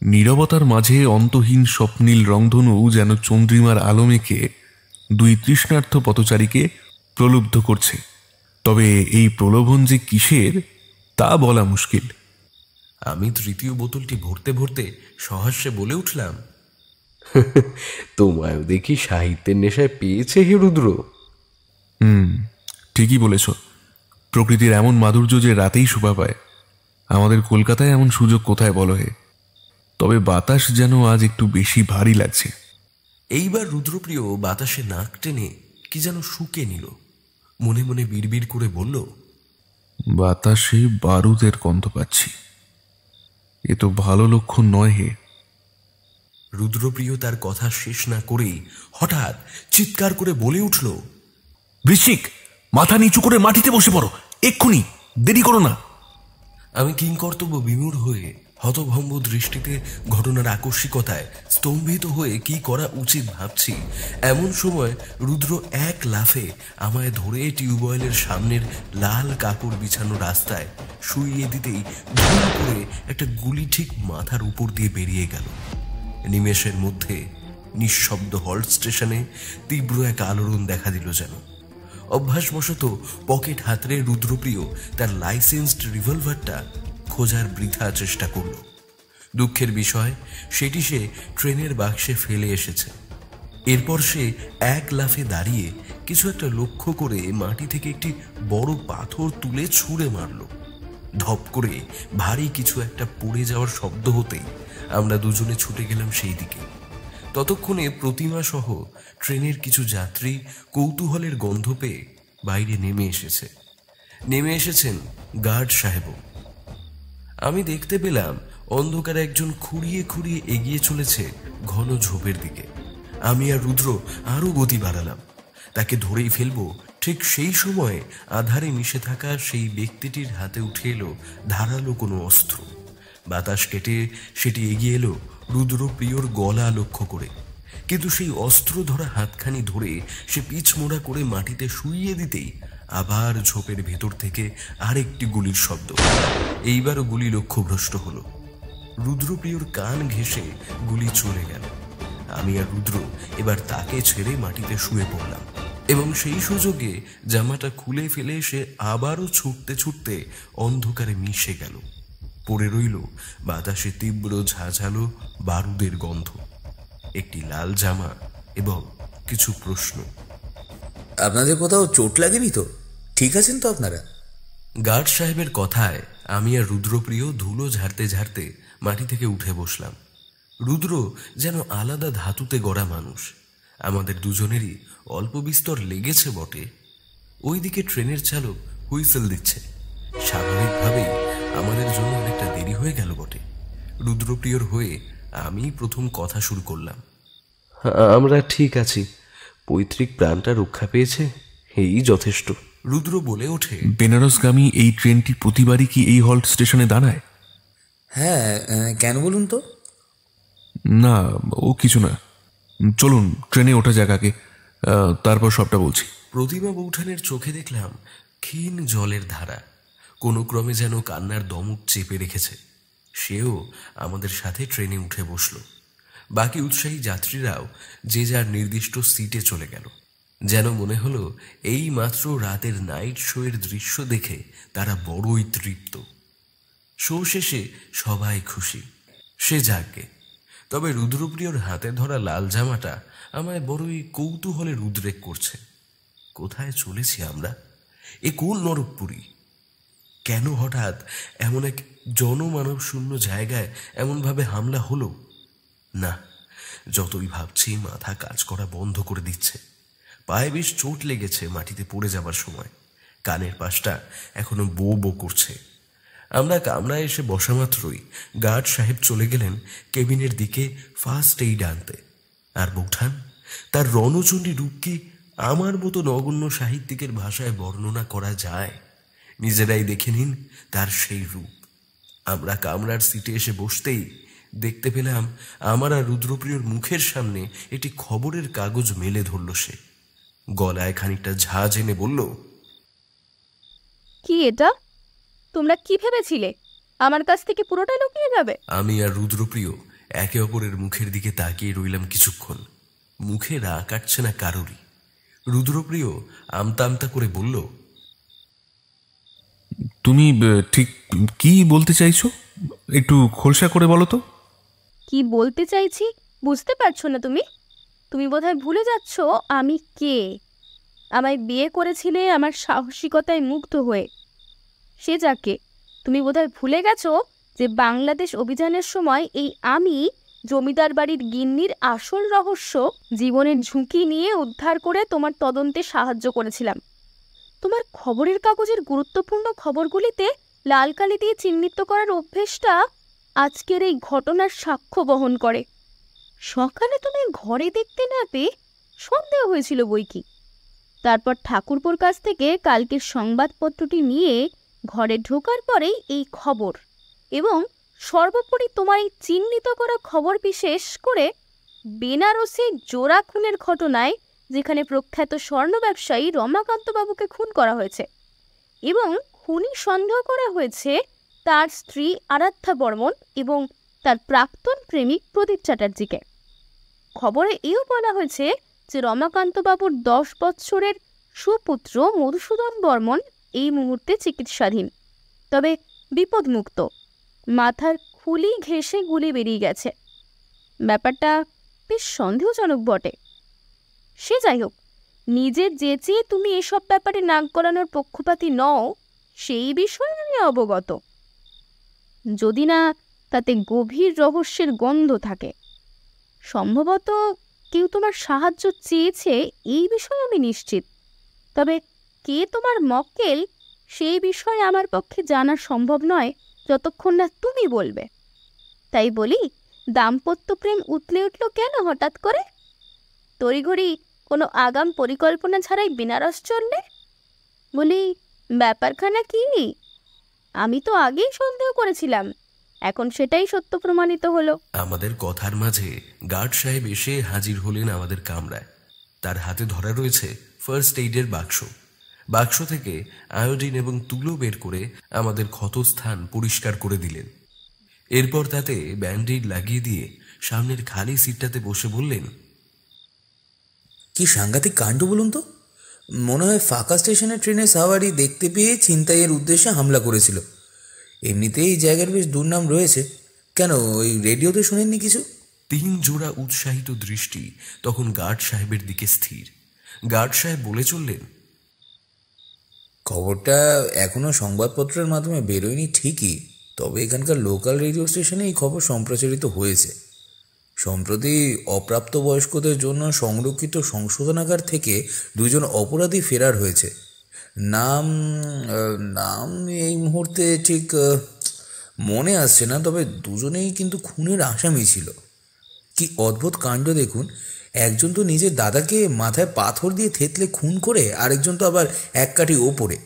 নীরবতার মাঝে অন্তহীন স্বপ্নীল রংধনু যেন চন্দ্রিমার আলো মেখে 2 তৃষ্ণার্থ পথচারীকে প্রলুব্ধ করছে। তবে এই প্রলোভন যে কিসের তা বলা মুশকিল। আমি 3য় বোতলটি ভরতে ভরতে সহাস্যে বলে উঠলাম, তোমায় দেখি সাহিত্যের নেশায় পেয়েছে হে রুদ্র। ঠিকই বলেছ। প্রকৃতির এমন মাধুর্য যে রাতেই শোভা পায়। আমাদের কলকাতায় এমন সুযোগ কোথায় বলো হে? তবে বাতাস যেন আজ একটু বেশি ভারী লাগছে। এইবার রুদ্রপ্রিয় বাতাসে নাক টেনে কি যেন শুকে নিল। মনে মনে বিড়বিড় করে বলল, বাতাসে বারুদের গন্ধ পাচ্ছি। এ তো ভালো লক্ষণ নয় হে। রুদ্রপ্রিয় তার কথা শেষ না করেই হঠাৎ চিৎকার করে বলে উঠল, বৃশ্চিক, মাথা নিচু করে মাটিতে বসে পড়ো এক্ষুনি, দেরি করো না। আমি কিংকর্তব্য বিমূঢ় হয়ে হতভম্ব দৃষ্টিতে ঘটনার আকস্মিকতায় স্তম্ভিত হয়ে কি করা উচিত ভাবছি, এমন সময় রুদ্র এক লাফে আমায় ধরে টিউবওয়েলের সামনের লাল কাপড় বিছানো রাস্তায় শুইয়ে দিতেই ধুম করে একটা গুলি ঠিক মাথার উপর দিয়ে বেরিয়ে গেল। নিমেষের মধ্যে নিঃশব্দ হল্ট স্টেশনে তীব্র এক আলোড়ন দেখা দিল যেন। অভ্যাসবশত পকেট হাতড়ে রুদ্রপ্রিয় তার লাইসেন্সড রিভলভারটা খোঁজার বৃথা চেষ্টা করল। দুঃখের বিষয়, সেটি সে ট্রেনের বাক্সে ফেলে এসেছে। এরপর সে এক লাফে দাঁড়িয়ে কিছু একটা লক্ষ্য করে মাটি থেকে একটি বড় পাথর তুলে ছুঁড়ে মারল। ধপ করে ভারী কিছু একটা পড়ে যাওয়ার শব্দ হতেই আমরা দুজনে ছুটে গেলাম সেই দিকে। ততক্ষণে প্রতিমা সহ ট্রেনের কিছু যাত্রী কৌতূহলের গন্ধ পেয়ে বাইরে নেমে এসেছেন গার্ড সাহেবও। আমি দেখতে পেলাম অন্ধকারে একজন খুঁড়িয়ে খুঁড়িয়ে এগিয়ে চলেছে ঘন ঝোপের দিকে। আমি আর রুদ্র আরো গতি বাড়ালাম, তাকে ধরেই ফেলবো। ঠিক সেই সময়ে আধারে মিশে থাকা সেই ব্যক্তিটির হাতে উঠে এলো ধারালো কোনো অস্ত্র। বাতাস কেটে সেটি এগিয়ে এলো রুদ্রপ্রিয়র গলা লক্ষ্য করে, কিন্তু সেই অস্ত্র ধরা হাতখানি ধরে সে পিছমোড়া করে মাটিতে শুইয়ে দিতেই আবার ঝোপের ভেতর থেকে আরেকটি গুলির শব্দ। এইবারও গুলি লক্ষ্যভ্রষ্ট হলো। রুদ্রপ্রিয়র কান ঘেঁষে গুলি চলে গেল। আমি আর রুদ্র এবার তাকে ছেড়ে মাটিতে শুয়ে পড়লাম এবং সেই সুযোগে জামাটা খুলে ফেলে সে আবারও ছুটতে ছুটতে অন্ধকারে মিশে গেল। পড়ে রইল বাতাসে তীব্র ঝাঁঝালো বারুদের গন্ধ, একটি লাল জামা এবং কিছু প্রশ্ন। আপনাদের কোথাও চোট লাগেনি তো? ঠিক আছেন তো আপনারা? গার্ড সাহেবের কথায় আমি আর রুদ্রপ্রিয় ধুলো ঝাড়তে ঝাড়তে মাটি থেকে উঠে বসলাম। রুদ্র যেন আলাদা ধাতুতে গড়া মানুষ। আমাদের দুজনেরই অল্প বিস্তর লেগেছে বটে। ওইদিকে ট্রেনের চালক হুইসেল দিচ্ছে। স্বাভাবিকভাবেই আমাদের জন্য অনেকটা দেরি হয়ে গেল বটে। রুদ্রপ্রিয়র হয়ে আমি প্রথম কথা শুরু করলাম। আমরা ঠিক আছি, পৈতৃক প্রাণটা রক্ষা পেয়েছে, এই যথেষ্ট। রুদ্র বলে ওঠে, বেনারসগামী এই ট্রেনটি প্রতিবারই কি এই হল্ট স্টেশনে দাঁড়ায়? হ্যাঁ, কেন বলুন তো? না, ও কিছু না, চলুন ট্রেনে ওঠা যাক আগে, তারপর সবটা বলছি। প্রতিমা বৌঠানের চোখে দেখলাম ক্ষীণ জলের ধারা। কোনো ক্রমে যেন কান্নার দমক চেপে রেখেছে। সেও আমাদের সাথে ট্রেনে উঠে বসল। বাকি উৎসাহী যাত্রীরাও যে যার নির্দিষ্ট সিটে চলে গেল। যেন মনে হলো এই মাত্র রাতের নাইট শোয়ের দৃশ্য দেখে তারা বড়ই তৃপ্ত। শো শেষে সবাই খুশি, সে যাকে। তবে রুদ্রপ্রিয়র হাতে ধরা লাল জামাটা আমায় বড়ই কৌতূহলের উদ্রেক করছে। কোথায় চলেছি আমরা? এ কোন নরকপুরী? কেন হঠাৎ এমন এক জনমানব শূন্য জায়গায় এমনভাবে হামলা হলো? না, যতই ভাবছি মাথা কাজ করা বন্ধ করে দিচ্ছে। পায়ে বেশ চোট লেগেছে মাটিতে পড়ে যাবার সময়। কানের পাশটা এখনো বো বো করছে। আমরা কামরায় এসে বসা মাত্রই গার্ড সাহেব চলে গেলেন কেবিনের দিকে ফার্স্ট এইড আনতে। আর বৌঠান, তার রণচণ্ডী রূপ কি আমার মতো নগণ্য সাহিত্যিকের ভাষায় বর্ণনা করা যায়? নিজেরাই দেখে নিন তার সেই রূপ। আমরা কামরার সিটে এসে বসতেই দেখতে পেলাম আমার আর রুদ্রপ্রিয়র মুখের সামনে একটি খবরের কাগজ মেলে ধরল সে। গলায় খানিকটা ঝাঁজ এনে বলল, কি এটা? তোমরা কি ভেবেছিলে আমার কাছ থেকে পুরোটা লুকিয়ে যাবে? আমি আর রুদ্রপ্রিয় একে অপরের মুখের দিকে তাকিয়ে রইলাম কিছুক্ষণ। মুখে রাগ কাটছে না কারোরই। রুদ্রপ্রিয় আমতা আমতা করে বলল, তুমি ঠিক কি বলতে চাইছো? একটু খোলসা করে বলো তো। কি বলতে চাইছি বুঝতে পারছো না তুমি? তুমি বোধহয় ভুলে যাচ্ছ আমি কে। আমায় বিয়ে করেছিলে আমার সাহসিকতায় মুগ্ধ হয়ে। সে যাকে, তুমি বোধহয় ভুলে গেছো যে বাংলাদেশ অভিযানের সময় এই আমি জমিদার বাড়ির গিন্নির আসল রহস্য জীবনের ঝুঁকি নিয়ে উদ্ধার করে তোমার তদন্তে সাহায্য করেছিলাম। তোমার খবরের কাগজের গুরুত্বপূর্ণ খবরগুলিতে লাল কালি দিয়ে চিহ্নিত করার অভ্যেসটা আজকের এই ঘটনার সাক্ষ্য বহন করে। সকালে তুমি ঘরে দেখতে না পেয়ে সন্দেহ হয়েছিল বই কি। তারপর ঠাকুরপোর কাছ থেকে কালকের সংবাদপত্রটি নিয়ে ঘরে ঢোকার পরেই এই খবর, এবং সর্বোপরি তোমার এই চিহ্নিত করা খবর, বিশেষ করে বেনারসে জোড়া খুনের ঘটনায় যেখানে প্রখ্যাত স্বর্ণ ব্যবসায়ী রমাকান্তবাবুকে খুন করা হয়েছে এবং খুনি সন্দেহ করা হয়েছে তার স্ত্রী আরাধ্যা বর্মন এবং তার প্রাক্তন প্রেমিক প্রদীপ চ্যাটার্জিকে। খবরে এও বলা হয়েছে যে রমাকান্তবাবুর 10 বৎসরের সুপুত্র মধুসূদন বর্মন এই মুহূর্তে চিকিৎসাধীন, তবে বিপদমুক্ত। মাথার খুলি ঘেঁষে গুলি বেরিয়ে গেছে। ব্যাপারটা বেশ সন্দেহজনক বটে। সে যাই হোক, নিজের চেয়ে তুমি এসব ব্যাপারে নাক গলানোর পক্ষপাতী নও সেই বিষয়ে আমি অবগত, যদি না তাতে গভীর রহস্যের গন্ধ থাকে। সম্ভবত কেউ তোমার সাহায্য চেয়েছে এই বিষয়ে আমি নিশ্চিত, তবে কে তোমার মক্কেল সেই বিষয়ে আমার পক্ষে জানা সম্ভব নয় যতক্ষণ না তুমি বলবে। তাই বলি, দাম্পত্য প্রেম উতলে উঠল কেন হঠাৎ করে? তড়িঘড়ি কোনো আগাম পরিকল্পনা ছাড়াই বেনারস চললে? বলি, ব্যাপারখানা কি? আমি তো আগেই সন্দেহ করেছিলাম, এখন সেটাই সত্য প্রমাণিত হলো। আমাদের কথার মাঝে গার্ড সাহেব এসে হাজির হলেন আমাদের কামরায়। তার হাতে ধরা রয়েছে ফার্স্ট এইডের বাক্স। বাক্স থেকে আয়োডিন এবং তুলো বের করে আমাদের ক্ষতস্থান পরিষ্কার করে দিলেন। এরপর তাতে ব্যান্ডেড লাগিয়ে দিয়ে সামনের খালি সিটটাতে বসে বললেন, কি সাংঘাতিক কাণ্ড বলুন তো। মনে হয় ফাঁকা স্টেশনের ট্রেনের সাওয়ারি দেখতে পেয়ে ছিনতাইয়ের উদ্দেশ্যে হামলা করেছিল। এমনিতেই এই জায়গার বেশ দুর্নাম রয়েছে। কেন, ওই রেডিওতে শুনেননি কিছু? 3 জোড়া উৎসাহিত দৃষ্টি তখন গার্ড সাহেবের দিকে স্থির। গার্ড সাহেব বলে চললেন, খবরটা এখনো সংবাদপত্রের মাধ্যমে বেরোয়নি ঠিকই, তবে এখানকার লোকাল রেডিও স্টেশনে এই খবর সম্প্রচারিত হয়েছে। সম্প্রতি অপ্রাপ্তবয়স্কদের জন্য সংরক্ষিত সংশোধনাগার থেকে 2 জন অপরাধী ফেরার হয়েছে। নাম নাম এই মুহূর্তে ঠিক মনে আসছে না, তবে দুজনেই কিন্তু খুনের আসামি ছিল। কি অদ্ভুত কাণ্ড দেখুন, একজন তো নিজের দাদাকে মাথায় পাথর দিয়ে থেতলে খুন করে, আরেকজন তো আবার এক কাঠি ওপরে।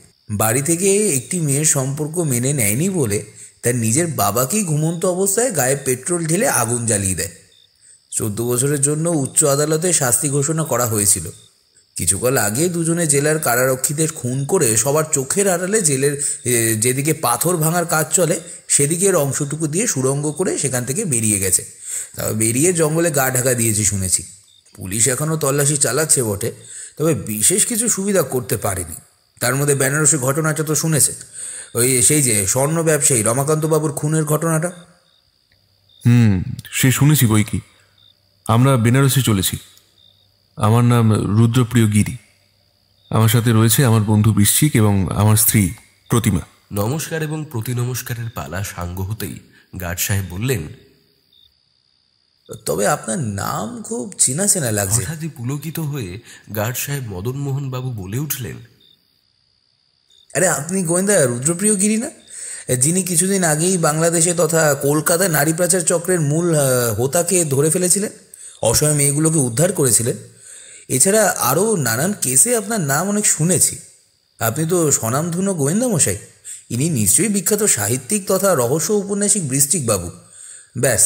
বাড়ি থেকে একটি মেয়ের সম্পর্ক মেনে নেয়নি বলে তার নিজের বাবাকেই ঘুমন্ত অবস্থায় গায়ে পেট্রোল ঢেলে আগুন জ্বালিয়ে দেয়। 14 বছরের জন্য উচ্চ আদালতে শাস্তি ঘোষণা করা হয়েছিল। কিছুকাল আগে দুজনে জেলার কারারক্ষীদের খুন করে সবার চোখের আড়ালে জেলের যেদিকে পাথর ভাঙার কাজ চলে সেদিকের অংশটুকু দিয়ে সুড়ঙ্গ করে সেখান থেকে বেরিয়ে গেছে। তবে বেরিয়ে জঙ্গলে গা ঢাকা দিয়েছে শুনেছি। পুলিশ এখনও তল্লাশি চালাচ্ছে বটে, তবে বিশেষ কিছু সুবিধা করতে পারেনি। তার মধ্যে বেনারসের ঘটনাটা তো শুনেছে, ওই সেই যে স্বর্ণ ব্যবসায়ী রমাকান্তবাবুর খুনের ঘটনাটা। সে শুনেছি বই কি। আমরা বেনারসে চলেছি। আমার নাম রুদ্রপ্রিয় গিরি। আমার সাথে রয়েছে আমার বন্ধু বৃশ্চিক এবং আমার স্ত্রী প্রতিমা। নমস্কার এবং প্রতি নমস্কারের পালা সাঙ্গ হতেই গার্ড সাহেব বললেন, তবে আপনার নাম খুব চেনা চেনা লাগছে। হঠাৎই পুলকিত হয়ে গার্ড সাহেব মদনমোহন বাবু বলে উঠলেন, আরে আপনি গোয়েন্দা রুদ্রপ্রিয় গিরি না, যিনি কিছুদিন আগেই বাংলাদেশে তথা কলকাতায় নারী পাচার চক্রের মূল হোতাকে ধরে ফেলেছিলেন, অসহায় মেয়েগুলোকে উদ্ধার করেছিলেন। এছাড়া আরও নানান কেসে আপনার নাম অনেক শুনেছি। আপনি তো স্বনামধন্য গোয়েন্দা মশাই। ইনি নিশ্চয়ই বিখ্যাত সাহিত্যিক তথা রহস্য উপন্যাসিক বৃশ্চিক বাবু। ব্যাস,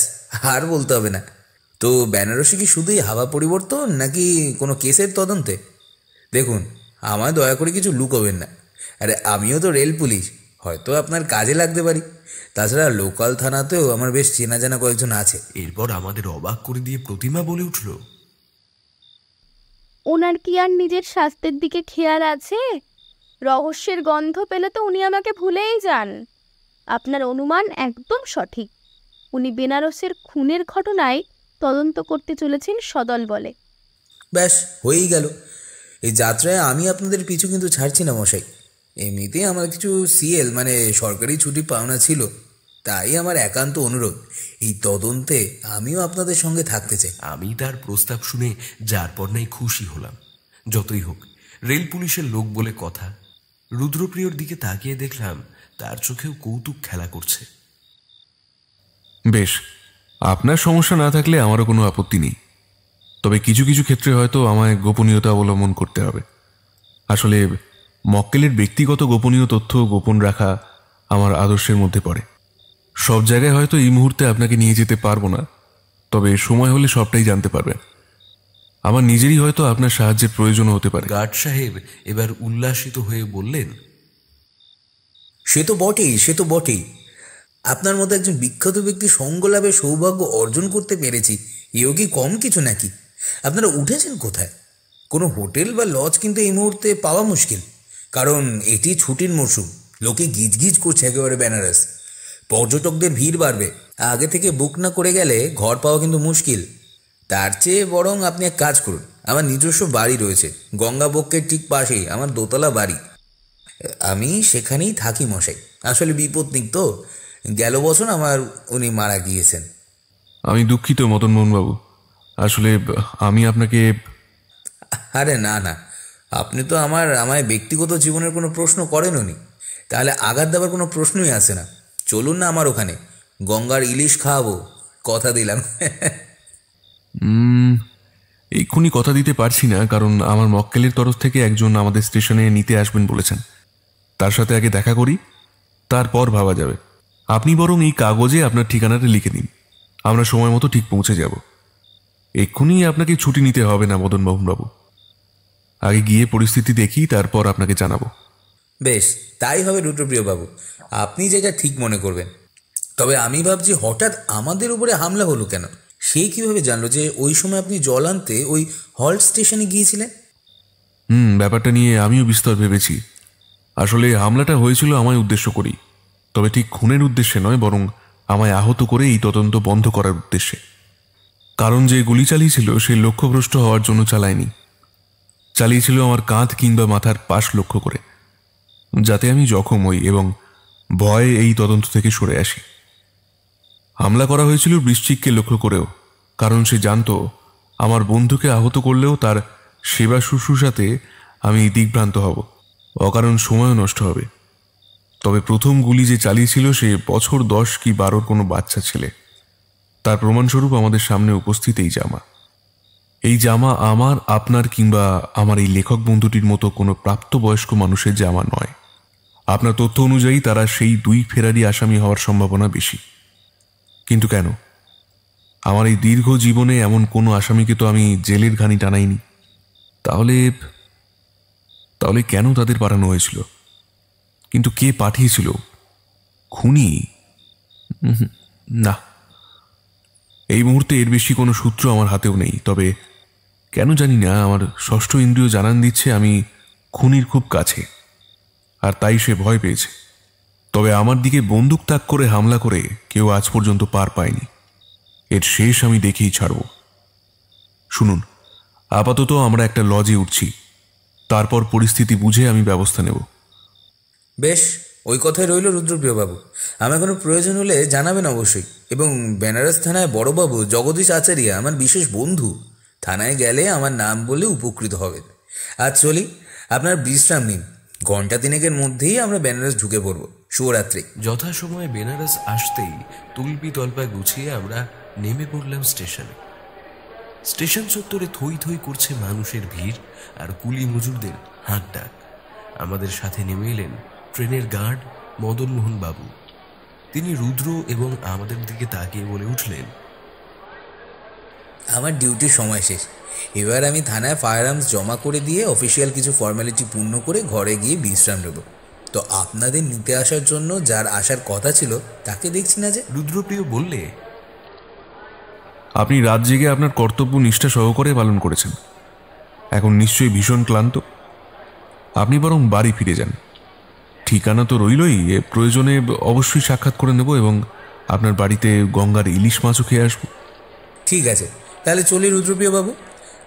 আর বলতে হবে না। তো বেনারসে কি শুধুই হাওয়া পরিবর্তন নাকি কোনো কেসের তদন্তে? দেখুন, আমায় দয়া করে কিছু লুকোবেন না। আরে আমিও তো রেল পুলিশ, হয়তো আপনার কাজে লাগতে পারি। তাছাড়া লোকাল থানাতেও আমার বেশ চেনা জানা কয়েকজন আছে। এরপর আমাদের অবাক করে দিয়ে প্রতিমা বলে উঠল, ওনার কি আর নিজের স্বাস্থ্যের দিকে খেয়াল আছে? রহস্যের গন্ধ পেলে তো উনি আমাকে ভুলেই যান। আপনার অনুমান একদম সঠিক। উনি বেনারসের খুনের ঘটনায় তদন্ত করতে চলেছেন সদল বলে। ব্যাস, হয়েই গেল। এই যাত্রায় আমি আপনাদের পিছু কিন্তু ছাড়ছি না মশাই। এমনিতেই আমার কিছু সিএল মানে সরকারি ছুটি পাওনা ছিল, তাই আমার একান্ত অনুরোধ, এই তদন্তে আমিও আপনাদের সঙ্গে থাকতে চাই। আমি তার প্রস্তাব শুনে যার পর নাই খুশি হলাম। যতই হোক, রেল পুলিশের লোক বলে কথা, রুদ্রপ্রিয়র দিকে তাকিয়ে দেখলাম তার চোখেও কৌতুক খেলা করছে। বেশ, আপনার সমস্যা না থাকলে আমারও কোনো আপত্তি নেই, তবে কিছু কিছু ক্ষেত্রে হয়তো আমায় গোপনীয়তা অবলম্বন করতে হবে। আসলে মক্কেলের ব্যক্তিগত গোপনীয় তথ্য গোপন রাখা আমার আদর্শের মধ্যে পড়ে। সব জায়গায় হয়তো এই মুহূর্তে আপনাকে নিয়ে যেতে পারবো না, তবে সময় হলে সবটাই জানতে পারবেন। আমার নিজেরই হয়তো আপনার সাহায্যের প্রয়োজন হতে পারে। গার্ড সাহেব এবার উল্লাসিত হয়ে বললেন, সে তো বটেই, সে তো বটেই। আপনার মতো একজন বিখ্যাত ব্যক্তি সঙ্গ লাভের সৌভাগ্য অর্জন করতে পেরেছি, এও কি কম কিছু নাকি? আপনারা উঠেছেন কোথায়? কোনো হোটেল বা লজ কিন্তু এই মুহূর্তে পাওয়া মুশকিল, কারণ এটি ছুটির মরশুম। লোকে গিজগিজ করছে একেবারে বেনারস। পর্যটকদের ভিড় বাড়বে, আগে থেকে বুক না করে গেলে ঘর পাওয়া কিন্তু মুশকিল। তার চেয়ে বরং আপনি এক কাজ করুন, আমার নিজস্ব বাড়ি রয়েছে গঙ্গা বক্ষের ঠিক পাশেই, আমার দোতলা বাড়ি। আমি সেখানেই থাকি মশাই। আসলে বিপত্নিক তো, গেল বছর আমার উনি মারা গিয়েছেন। আমি দুঃখিত মদনমোহনবাবু, আসলে আমি আপনাকে... আরে না না, আপনি তো আমায় ব্যক্তিগত জীবনের কোনো প্রশ্ন করেন উনি, তাহলে আঘাত দেওয়ার কোনো প্রশ্নই আসে না। চলুন না আমার ওখানে, গঙ্গার ইলিশ খাওয়াবো, কথা দিলাম। এক্ষুনি কথা দিতে পারছি না, কারণ আমার মক্কেলের তরফ থেকে একজন আমাদের স্টেশনে নিতে আসবেন বলেছেন। তার সাথে আগে দেখা করি, তারপর ভাবা যাবে। আপনি বরং এই কাগজে আপনার ঠিকানাটা লিখে দিন, আমরা সময় মতো ঠিক পৌঁছে যাব। এক্ষুনি আপনাকে ছুটি নিতে হবে না মদনমোহনবাবু, আগে গিয়ে পরিস্থিতি দেখি, তারপর আপনাকে জানাবো। বেশ, তাই হবে রুদ্রপ্রিয় বাবু, আপনি যেটা ঠিক মনে করবেন। তবে আমি ভাবছি হঠাৎ আমাদের উপরে হামলা হলো কেন? সে কিভাবে জানলো যে ওই সময় আপনি জল আনতে ওই হল্ট স্টেশনে গিয়েছিলেন? ব্যাপারটা নিয়ে আমিও বিস্তর ভেবেছি। আসলে হামলাটা হয়েছিল আমায় উদ্দেশ্য করেই, তবে ঠিক খুনের উদ্দেশ্যে নয়, বরং আমায় আহত করে এই তদন্ত বন্ধ করার উদ্দেশ্যে। কারণ যে গুলি চালিয়েছিল সে লক্ষ্যভ্রষ্ট হওয়ার জন্য চালায়নি, চালিয়েছিল আমার কাঁধ কিংবা মাথার পাশ লক্ষ্য করে, যাতে আমি জখম হই এবং ভয়ে এই তদন্ত থেকে সরে আসি। হামলা করা হয়েছিল বৃশ্চিককে লক্ষ্য করেও, কারণ সে জানতো আমার বন্ধুকে আহত করলেও তার সেবা শুশ্রূষাতে আমি দিগ্ভ্রান্ত হব, অকারণ সময়ও নষ্ট হবে। তবে প্রথম গুলি যে চালিয়েছিল সে বছর 10 কি 12 কোনো বাচ্চা ছেলে। তার প্রমাণস্বরূপ আমাদের সামনে উপস্থিত এই জামা। এই জামা আমার, আপনার কিংবা আমার এই লেখক বন্ধুটির মতো কোনো প্রাপ্তবয়স্ক মানুষের জামা নয়। আপনার তথ্য অনুযায়ী তারা সেই 2 ফেরারি আসামি হওয়ার সম্ভাবনা বেশি। কিন্তু কেন? আমার এই দীর্ঘ জীবনে এমন কোনো আসামিকে তো আমি জেলের ঘানি টানাইনি। তাহলে কেন তাদের পাঠানো হয়েছিল? কিন্তু কে পাঠিয়েছিল? খুনি? না, এই মুহূর্তে এর বেশি কোনো সূত্র আমার হাতেও নেই। তবে কেন জানি না আমার ষষ্ঠ ইন্দ্রিয় জানান দিচ্ছে আমি খুনির খুব কাছে, আর তাই সে ভয় পেয়েছে। তবে আমার দিকে বন্দুক তাক করে হামলা করে কেউ আজ পর্যন্ত পার পায়নি। এর শেষ আমি দেখেই ছাড়ব। শুনুন, আপাতত আমরা একটা লজে উঠছি, তারপর পরিস্থিতি বুঝে আমি ব্যবস্থা নেব। বেশ, ওই কথাই রইল রুদ্রপ্রিয় বাবু। আমার কোনো প্রয়োজন হলে জানাবেন অবশ্যই। এবং বেনারস থানায় বড়বাবু জগদীশ আচারিয়া আমার বিশেষ বন্ধু, থানায় গেলে আমার নাম বলে উপকৃত হবেন। আজ চলি, আপনার বিশ্রাম নিন। ঘণ্টা 3 মধ্যেই আমরা বেনারস ঢুকে পড়ব। শুভরাত্রি। যথাসময়ে বেনারস আসতেই তুলপি তল্পা গুছিয়ে আমরা নেমে পড়লাম স্টেশনে। স্টেশন চত্বরে থই থই করছে মানুষের ভিড় আর কুলি মজুরদের হাঁক ডাক। আমাদের সাথে নেমে এলেন ট্রেনের গার্ড মদনমোহন বাবু। তিনি রুদ্র এবং আমাদের দিকে তাকিয়ে বলে উঠলেন, আমার ডিউটির সময় শেষ। এবার আমি থানায় ফায়ার আর্মস জমা করে দিয়ে অফিসিয়াল কিছু ফর্মালিটি পূর্ণ করে ঘরে গিয়ে বিশ্রাম নেব। তো আপনাদের নিতে আসার জন্য যার আসার কথা ছিল তাকে দেখছি না যে। রুদ্রপ্রিয় বললে, আপনি রাত জেগে আপনার কর্তব্য নিষ্ঠা সহকারে পালন করেছেন, এখন নিশ্চয়ই ভীষণ ক্লান্ত। আপনি বরং বাড়ি ফিরে যান। ঠিকানা তো রইলই, প্রয়োজনে অবশ্যই সাক্ষাৎ করে নেব এবং আপনার বাড়িতে গঙ্গার ইলিশ মাছও খেয়ে আসবো। ঠিক আছে, তাহলে চলি রুদ্রপ্রিয় বাবু।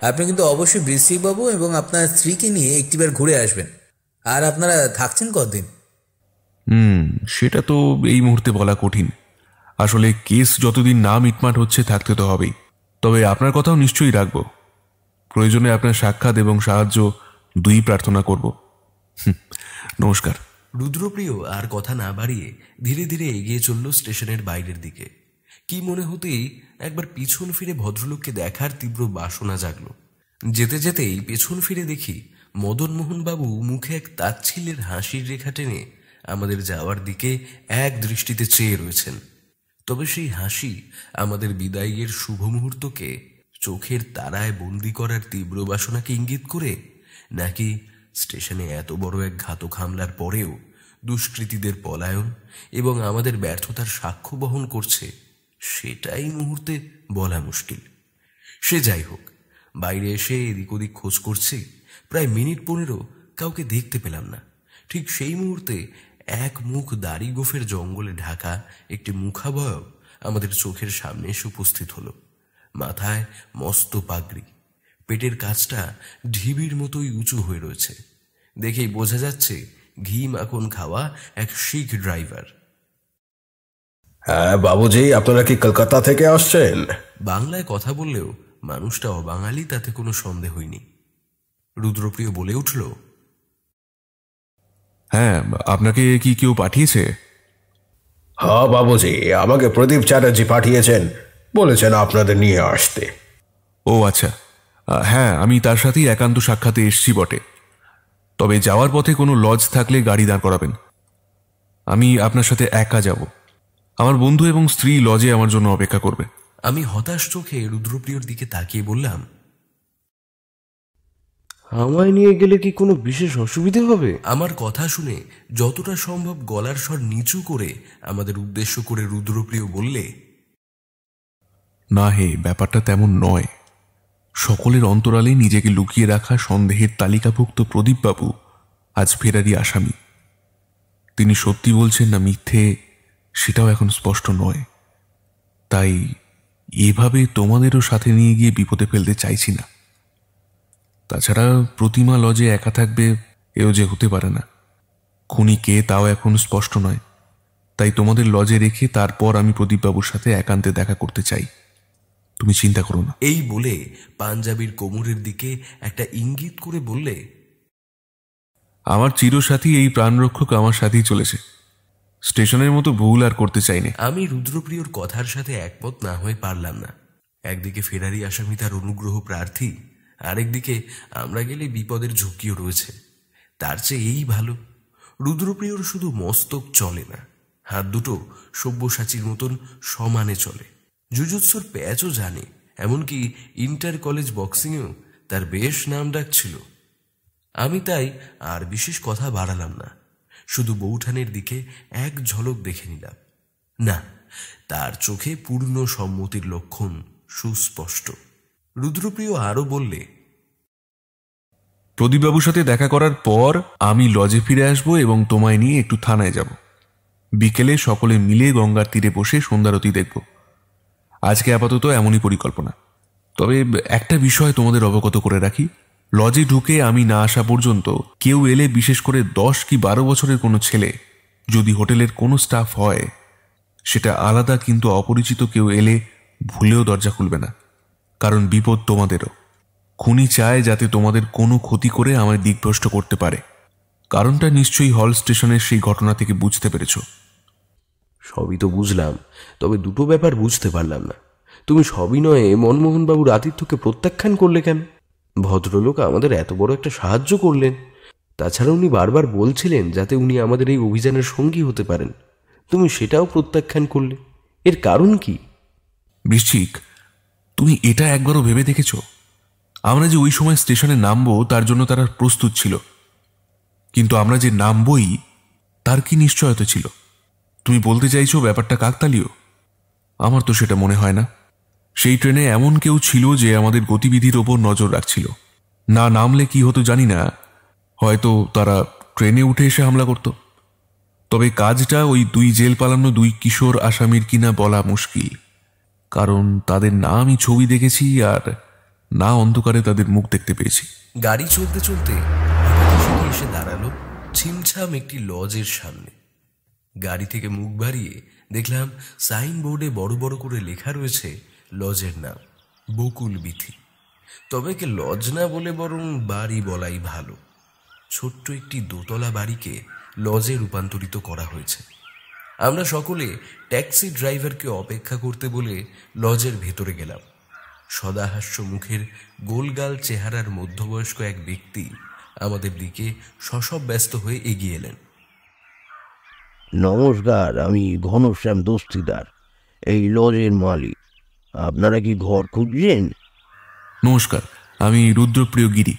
আপনি কিন্তু অবশ্যই বৃশ্চিক বাবু এবং আপনার স্ত্রীকে নিয়ে একটিবার ঘুরে আসবেন। আর আপনারা থাকছেন কতদিন? সেটা তো এই মুহূর্তে বলা কঠিন। আসলে কেস যতদিন না মিটমাট হচ্ছে থাকতে তো হবেই। তবে আপনার কথাও নিশ্চয়ই রাখবো। প্রয়োজনে আপনার সাক্ষাৎ এবং সাহায্য দুই প্রার্থনা করব। নমস্কার। রুদ্রপ্রিয় আর কথা না বাড়িয়ে ধীরে ধীরে এগিয়ে চলল স্টেশনের বাইরের দিকে। কি মনে হতেই একবার পিছন ফিরে ভদ্রলোককে দেখার তীব্র বাসনা জাগল। যেতে যেতেই পেছন ফিরে দেখি মদনমোহন বাবু মুখে এক তাচ্ছিল্যের হাসির রেখা টেনে আমাদের যাওয়ার দিকে এক দৃষ্টিতে চেয়ে রয়েছেন। তবে সেই হাসি আমাদের বিদায়ের শুভ মুহূর্তকে চোখের তারায় বন্দি করার তীব্র বাসনাকে ইঙ্গিত করে, নাকি স্টেশনে এত বড় এক ঘাতক হামলার পরেও দুষ্কৃতীদের পলায়ন এবং আমাদের ব্যর্থতার সাক্ষ্য বহন করছে, সেটাই মুহূর্তে বলা মুশকিল। সে যাই হোক, বাইরে এসে এদিক ওদিক খোঁজ করছি, প্রায় মিনিট 15 কাউকে দেখতে পেলাম না। ঠিক সেই মুহূর্তে এক মুখ দাড়ি গোফের জঙ্গলে ঢাকা একটি মুখাবয়ব আমাদের চোখের সামনে এসে উপস্থিত হলো। মাথায় মস্ত পাগড়ি, পেটের কাছটা ঢিবির মতোই উঁচু হয়ে রয়েছে। দেখেই বোঝা যাচ্ছে ঘি মাখন খাওয়া এক শিখ ড্রাইভার। হ্যাঁ বাবুজি, আপনারা কি কলকাতা থেকে আসছেন? বাংলায় কথা বললেও মানুষটা অবাঙালি, তাতে কোনো সন্দেহ হয়নি। রুদ্রপ্রিয় বলে উঠল, হ্যাঁ, আপনাকে কি কেউ পাঠিয়েছে? হ্যাঁ বাবুজি, আমাকে প্রদীপ চ্যাটার্জি পাঠিয়েছেন, বলেছেন আপনাদের নিয়ে আসতে। ও আচ্ছা, হ্যাঁ, আমি তার সাথেই একান্ত সাক্ষাতে এসছি বটে। তবে যাওয়ার পথে কোনো লজ থাকলে গাড়ি দাঁড় করাবেন। আমি আপনার সাথে একা যাব। আমার বন্ধু এবং স্ত্রী লজে আমার জন্য অপেক্ষা করবে। আমি হতাশ চোখে রুদ্রপ্রিয়র দিকে তাকিয়ে বললাম, আমায় নিয়ে গেলে কি কোনো বিশেষ অসুবিধে হবে? আমার কথা শুনে যতটা সম্ভব গলার স্বর নিচু করে আমাদের উদ্দেশ্য করে রুদ্রপ্রিয় বললে, না হে, ব্যাপারটা তেমন নয়। সকলের অন্তরালে নিজেকে লুকিয়ে রাখা সন্দেহের তালিকাভুক্ত প্রদীপবাবু আজ ফেরারি আসামি। তিনি সত্যি বলছেন না মিথ্যে, সেটাও এখন স্পষ্ট নয়। তাই এভাবে তোমাদেরও সাথে নিয়ে গিয়ে বিপদে ফেলতে চাইছি না। তাছাড়া প্রতিমা লজে একা থাকবে, এও যে হতে পারে না। খুনি কে তাও এখন স্পষ্ট নয়। তাই তোমাদের লজে রেখে তারপর আমি প্রদীপবাবুর সাথে একান্তে দেখা করতে চাই। তুমি চিন্তা করো না। এই বলে পাঞ্জাবির কোমরের দিকে একটা ইঙ্গিত করে বললে, আমার চিরসাথী এই প্রাণরক্ষক আমার সাথেই চলেছে। স্টেশনের মতো ভুল আর করতে চাইনি। আমি রুদ্রপ্রিয়র কথার সাথে একমত না হয়ে পারলাম না। একদিকে ফেরারি আসামি তার অনুগ্রহ প্রার্থী, আরেকদিকে আমরা গেলে বিপদের ঝুঁকিও রয়েছে। তার চেয়ে এই ভালো। রুদ্রপ্রিয়র শুধু মস্তক চলে না, হাত দুটো সব্যসাচীর মতন সমানে চলে। জুজুৎসুর প্যাচও জানে, এমনকি ইন্টার কলেজ বক্সিংয়েও তার বেশ নাম ডাক ছিল। আমি তাই আর বিশেষ কথা বাড়ালাম না, শুধু বৌঠানের দিকে এক ঝলক দেখে নিলাম। না, তার চোখে পূর্ণ সম্মতির লক্ষণ সুস্পষ্ট। রুদ্রপ্রিয় আরো বললে, প্রদীপবাবুর সাথে দেখা করার পর আমি লজে ফিরে আসবো এবং তোমায় নিয়ে একটু থানায় যাব। বিকেলে সকলে মিলে গঙ্গার তীরে বসে সন্ধ্যারতি দেখব। আজকে আপাতত এমনই পরিকল্পনা। তবে একটা বিষয় তোমাদের অবগত করে রাখি, লজে ঢুকে আমি না আসা পর্যন্ত কেউ এলে, বিশেষ করে 10 কি 12 বছরের কোনো ছেলে যদি হোটেলের কোনো স্টাফ হয়, সেটা আলাদা, কিন্তু অপরিচিত কেউ এলে ভুলেও দরজা খুলবে না। কারণ বিপদ তোমাদেরও। খুনি চায় যাতে তোমাদের কোনো ক্ষতি করে আমায় দিকভ্রষ্ট করতে পারে। কারণটা নিশ্চয়ই হল স্টেশনের সেই ঘটনা থেকে বুঝতে পেরেছ। সবই তো বুঝলাম, তবে দুটো ব্যাপার বুঝতে পারলাম না। তুমি সবিনয়ে মনমোহনবাবুর আতিথ্যকে প্রত্যাখ্যান করলে কেন? ভদ্রলোক আমাদের এত বড় একটা সাহায্য করলেন, তাছাড়া উনি বারবার বলছিলেন যাতে উনি আমাদের এই অভিযানের সঙ্গী হতে পারেন। তুমি সেটাও প্রত্যাখ্যান করলে, এর কারণ কি? বৃশ্চিক, তুমি এটা একবারও ভেবে দেখেছ আমরা যে ওই সময় স্টেশনে নামবো তার জন্য তারা প্রস্তুত ছিল, কিন্তু আমরা যে নামবই তার কি নিশ্চয়তা ছিল? তুমি বলতে চাইছো ব্যাপারটা কাকতালীয়? আমার তো সেটা মনে হয় না। সেই ট্রেনে এমন কেউ ছিল যে আমাদের গতিবিধির ওপর নজর রাখছিল। না নামলে কি হতো জানি না, হয়তো তারা ট্রেনে উঠে এসে হামলা করত। তবে কাজটা ওই 2 জেল পালানো 2 কিশোর আসামির কিনা বলা মুশকিল, কারণ তাদের না আমি ছবি দেখেছি আর না অন্ধকারে তাদের মুখ দেখতে পেয়েছি। গাড়ি চলতে চলতে এসে দাঁড়ালো ছিমছাম একটি লজের সামনে। গাড়ি থেকে মুখ বাড়িয়ে দেখলাম সাইনবোর্ডে বড় বড় করে লেখা রয়েছে লজের নাম, বকুল বিথি। তবে কে লজ না বলে বরং বাড়ি বলাই ভালো। ছোট্ট একটি দোতলা বাড়িকে লজে রূপান্তরিত করা হয়েছে। আমরা সকলে ট্যাক্সি ড্রাইভারকে অপেক্ষা করতে বলে লজের ভেতরে গেলাম। সদাহাস্য মুখের গোলগাল চেহারার মধ্যবয়স্ক এক ব্যক্তি আমাদের দিকে শশব ব্যস্ত হয়ে এগিয়ে এলেন। নমস্কার, আমি ঘনশ্যাম দস্তিদার, এই লজের মালিক। আপনারা কি ঘর খুঁজছেন? নমস্কার, আমি রুদ্রপ্রিয় গিরি।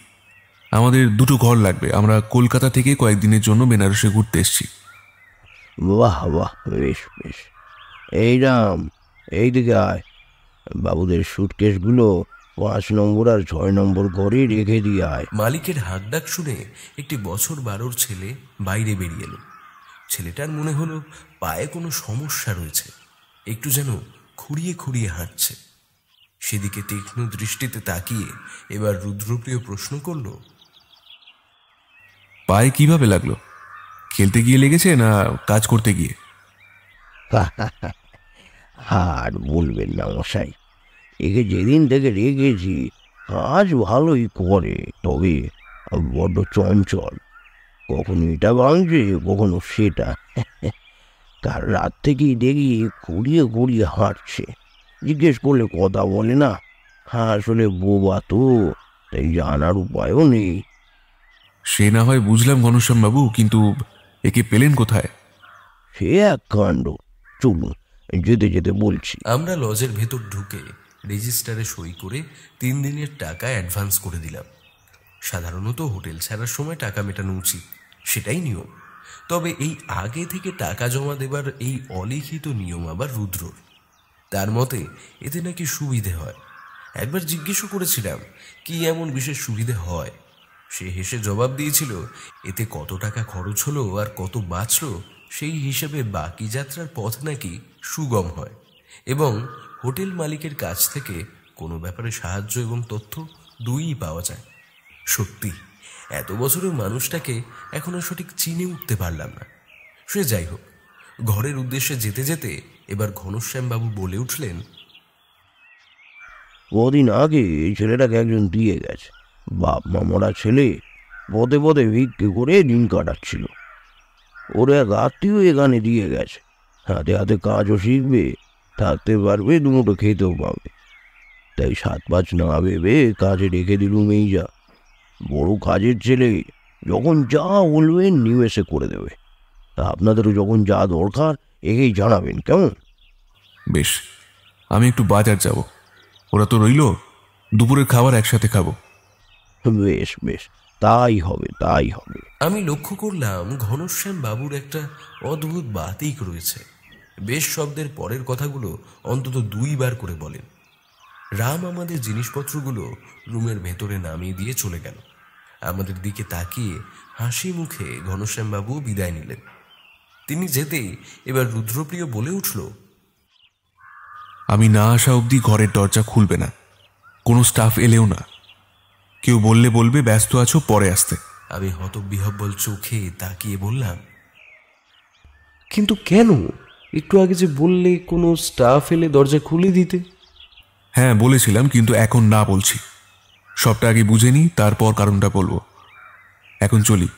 আমাদের দুটো ঘর লাগবে। আমরা কলকাতা থেকে কয়েকদিনের জন্য বেনারসে ঘুরতে এসেছি। বাহ বাহ, বেশ বেশ। এই রাম, এইদিকে আয়। বাবুদের সুটকেসগুলো 5 নম্বর আর 6 নম্বর ঘরে রেখে দিয়ে আয়। মালিকের হাক ডাক শুনে একটি বছর 12 ছেলে বাইরে বেরিয়ে এলো। ছেলেটার মনে হলো পায়ে কোনো সমস্যা রয়েছে, একটু যেন খুঁড়িয়ে খুঁড়িয়ে হাঁটছে। সেদিকে তীক্ষ্ণ দৃষ্টিতে তাকিয়ে এবার রুদ্রপ্রিয় প্রশ্ন করল, পায়ে কিভাবে লাগলো? খেলতে গিয়ে লেগেছে না কাজ করতে গিয়ে? আর বলবেন না মশাই, একে যেদিন থেকে রেখেছি কাজ ভালোই করে, তবে বড্ড চঞ্চল। কখনো এটা ভাঙছে, কখনো সেটা। কাল রাত থেকেই দেখি ঘুরিয়ে ঘুরিয়ে হাঁটছে। জিজ্ঞেস করলে কথা বলে না। আসলে বোবা তো, তাই জানার উপায়ও নেই। সে না হয় বুঝলাম ঘনশ্যাম বাবু, কিন্তু একে পেলেন কোথায়? সে এক কাণ্ড। চলুন, যেতে যেতে বলছি। আমরা লজের ভেতর ঢুকে রেজিস্টারে সই করে 3 দিনের টাকা অ্যাডভান্স করে দিলাম। সাধারণত হোটেল ছাড়ার সময় টাকা মেটানো উচিত, সেটাই নিয়ম। তবে এই আগে থেকে টাকা জমা দেবার এই অলিখিত নিয়ম আবার রুদ্রর। তার মতে এতে নাকি সুবিধে হয়। একবার জিজ্ঞেসও করেছিলাম কি এমন বিশেষ সুবিধে হয়। সে হেসে জবাব দিয়েছিল, এতে কত টাকা খরচ হলো আর কত বাঁচলো সেই হিসেবে বাকি যাত্রার পথ নাকি সুগম হয়, এবং হোটেল মালিকের কাছ থেকে কোনো ব্যাপারে সাহায্য এবং তথ্য দুইই পাওয়া যায়। সত্যি এত বছরের মানুষটাকে এখনো সঠিক চিনে উঠতে পারলাম না। সে যাই হোক, ঘরের উদ্দেশ্যে যেতে যেতে এবার ঘনশ্যামবাবু বলে উঠলেন, কদিন আগে এই ছেলেটাকে একজন দিয়ে গেছে। বাপ মা মরা ছেলে, পদে পদে ভিক্ষে করে দিন কাটাচ্ছিল। ওর এক আত্মীয় এখানে দিয়ে গেছে। হাতে হাতে কাজও শিখবে, থাকতে পারবে, দুমুটো খেতেও পাবে। তাই 7-5 না ভেবে কাজে রেখে দিলুম। এই যা, বড় কাজের ছেলে, যখন যা বলবেন নিমেষে করে দেবে। তা আপনাদেরও যখন যা দরকার একেই জানাবেন, কেমন? বেশ, আমি একটু বাজার যাব। ওরা তো রইল, দুপুরের খাবার একসাথে খাবো। বেশ বেশ, তাই হবে তাই হবে। আমি লক্ষ্য করলাম ঘনশ্যাম বাবুর একটা অদ্ভুত বাতিক রয়েছে। বেশ শব্দের পরের কথাগুলো অন্তত 2 বার করে বলেন। রাম আমাদের জিনিসপত্রগুলো রুমের ভেতরে নামিয়ে দিয়ে চলে গেল। আমাদের দিকে তাকিয়ে হাসি মুখে ঘনশ্যাম বাবু বিদায় নিলেন। তিনি যেতেই এবার রুদ্রপ্রিয় বলে উঠল, আমি না আসা অবধি ঘরের দরজা খুলবে না, কোনো স্টাফ এলেও না। কেউ বললে বলবে ব্যস্ত আছো, পরে আসতে। আমি হতবিহ্বল চোখে তাকিয়ে বললাম, কিন্তু কেন? একটু আগে যে বললে কোনো স্টাফ এলে দরজা খুলে দিতে। হ্যাঁ বলেছিলাম, কিন্তু এখন না বলছি। সবটা আগে বুঝে নি, তারপর কারণটা বলবো। এখন চলি,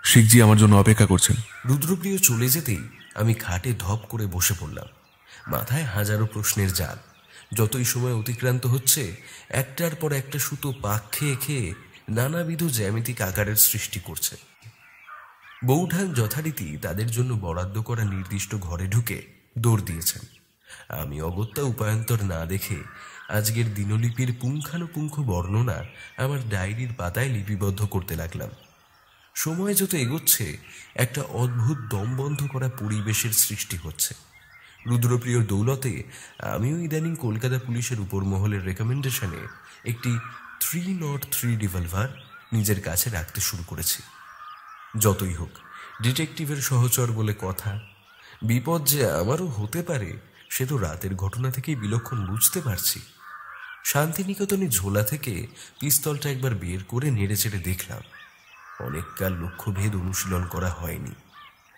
শিখজি আমার জন্য অপেক্ষা করছেন। রুদ্রপ্রিয় চলে যেতেই আমি খাটে ধপ করে বসে পড়লাম। মাথায় হাজারো প্রশ্নের জাল। যতই সময় অতিক্রান্ত হচ্ছে, একটার পর একটা সুতো পাক খেয়ে খেয়ে নানাবিধ জ্যামিতিক আকারের সৃষ্টি করছে। বৌঠান যথারীতি তাদের জন্য বরাদ্দ করা নির্দিষ্ট ঘরে ঢুকে দৌড় দিয়েছেন। আমি অগত্যা উপায়ন্তর না দেখে আজকের দিনলিপির পুঙ্খানুপুঙ্খ বর্ণনা আমার ডায়েরির পাতায় লিপিবদ্ধ করতে লাগলাম। সময় যত এগোচ্ছে, একটা অদ্ভুত দমবন্ধ করা পরিবেশের সৃষ্টি হচ্ছে। রুদ্রপ্রিয়র দৌলতে আমিও ইদানিং কলকাতা পুলিশের উপর মহলের রেকমেন্ডেশনে একটি 303 রিভলভার নিজের কাছে রাখতে শুরু করেছি। যতই হোক, ডিটেকটিভের সহচর বলে কথা। বিপদ যে আমারও হতে পারে সে তো রাতের ঘটনা থেকেই বিলক্ষণ বুঝতে পারছি। শান্তিনিকেতনে ঝোলা থেকে পিস্তলটা একবার বের করে নেড়ে চেড়ে দেখলাম। অনেককাল লক্ষ্যভেদ অনুশীলন করা হয়নি,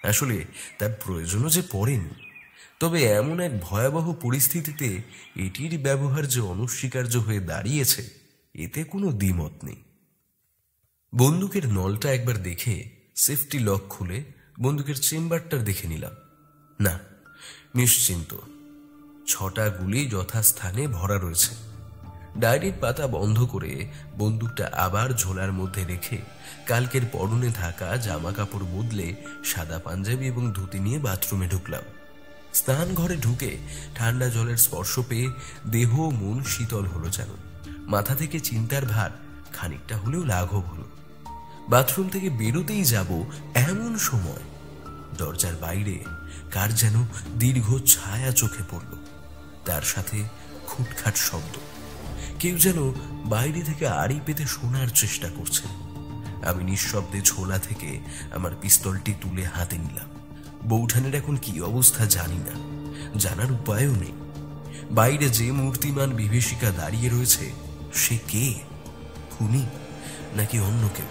আসলে তার প্রয়োজনও যে পড়েনি। তবে এমন এক ভয়াবহ পরিস্থিতিতে এটির ব্যবহার যে অনস্বীকার্য হয়ে দাঁড়িয়েছে, এতে কোনো দ্বিমত নেই। বন্দুকের নলটা একবার দেখে সেফটি লক খুলে বন্দুকের চেম্বারটা দেখে নিলাম। না, নিশ্চিন্ত, 6টা গুলি যথাস্থানে ভরা রয়েছে। ডায়েরির পাতা বন্ধ করে বন্দুকটা আবার ঝোলার মধ্যে রেখে কালকের পরনে থাকা জামা কাপড় বদলে সাদা পাঞ্জাবি এবং ধুতি নিয়ে বাথরুমে ঢুকলাম। স্নান ঘরে ঢুকে ঠান্ডা জলের স্পর্শ পেয়ে দেহ মন শীতল হলো যেন। মাথা থেকে চিন্তার ভার খানিকটা হলেও লাঘব হলো। বাথরুম থেকে বেরোতেই যাব এমন সময় দরজার বাইরে কার যেন দীর্ঘ ছায়া চোখে পড়ল, তার সাথে খুটখাট শব্দ। কেউ যেন বাইরে থেকে আড়ি পেতে শোনার চেষ্টা করছে। আমি নিঃশব্দে ঝোলা থেকে আমার পিস্তলটি তুলে হাতে নিলাম। বৌঠানের এখন কি অবস্থা জানি না, জানার উপায়ও নেই। বাইরে যে মূর্তিমান বিভীষিকা দাঁড়িয়ে রয়েছে সে কে? খুনি নাকি অন্য কেউ?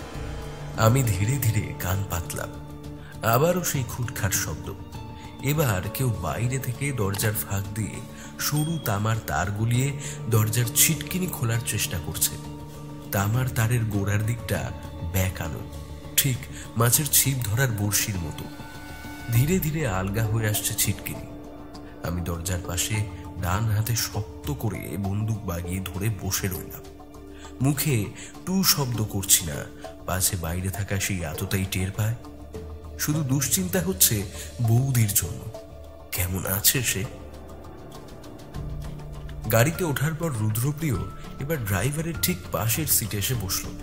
আমি ধীরে ধীরে কান পাতলাম। আবারও সেই খুটখাট শব্দ। এবার কেউ বাইরে থেকে দরজার ফাঁক দিয়ে সরু তামার তার গুলিয়ে দরজার ছিটকিনি খোলার চেষ্টা করছে। তামার তারের গোড়ার দিকটা বেঁকানো, ঠিক মাছের ছিপ ধরার বড়শির মতো। ধীরে ধীরে আলগা হয়ে আসছে ছিটকিনি। আমি দরজার পাশে ডান হাতে শক্ত করে বন্দুক বাগিয়ে ধরে বসে রইলাম। মুখে টু শব্দ করছি না, পাশে বাইরে থাকা সেই এতটাই টের পায়। শুধু দুশ্চিন্তা হচ্ছে বৌদির জন্য। কেমন আছে সে? গাড়িতে ওঠার পর রুদ্রপ্রিয় এবার ড্রাইভারের ঠিক পাশের সিটে এসে বসল।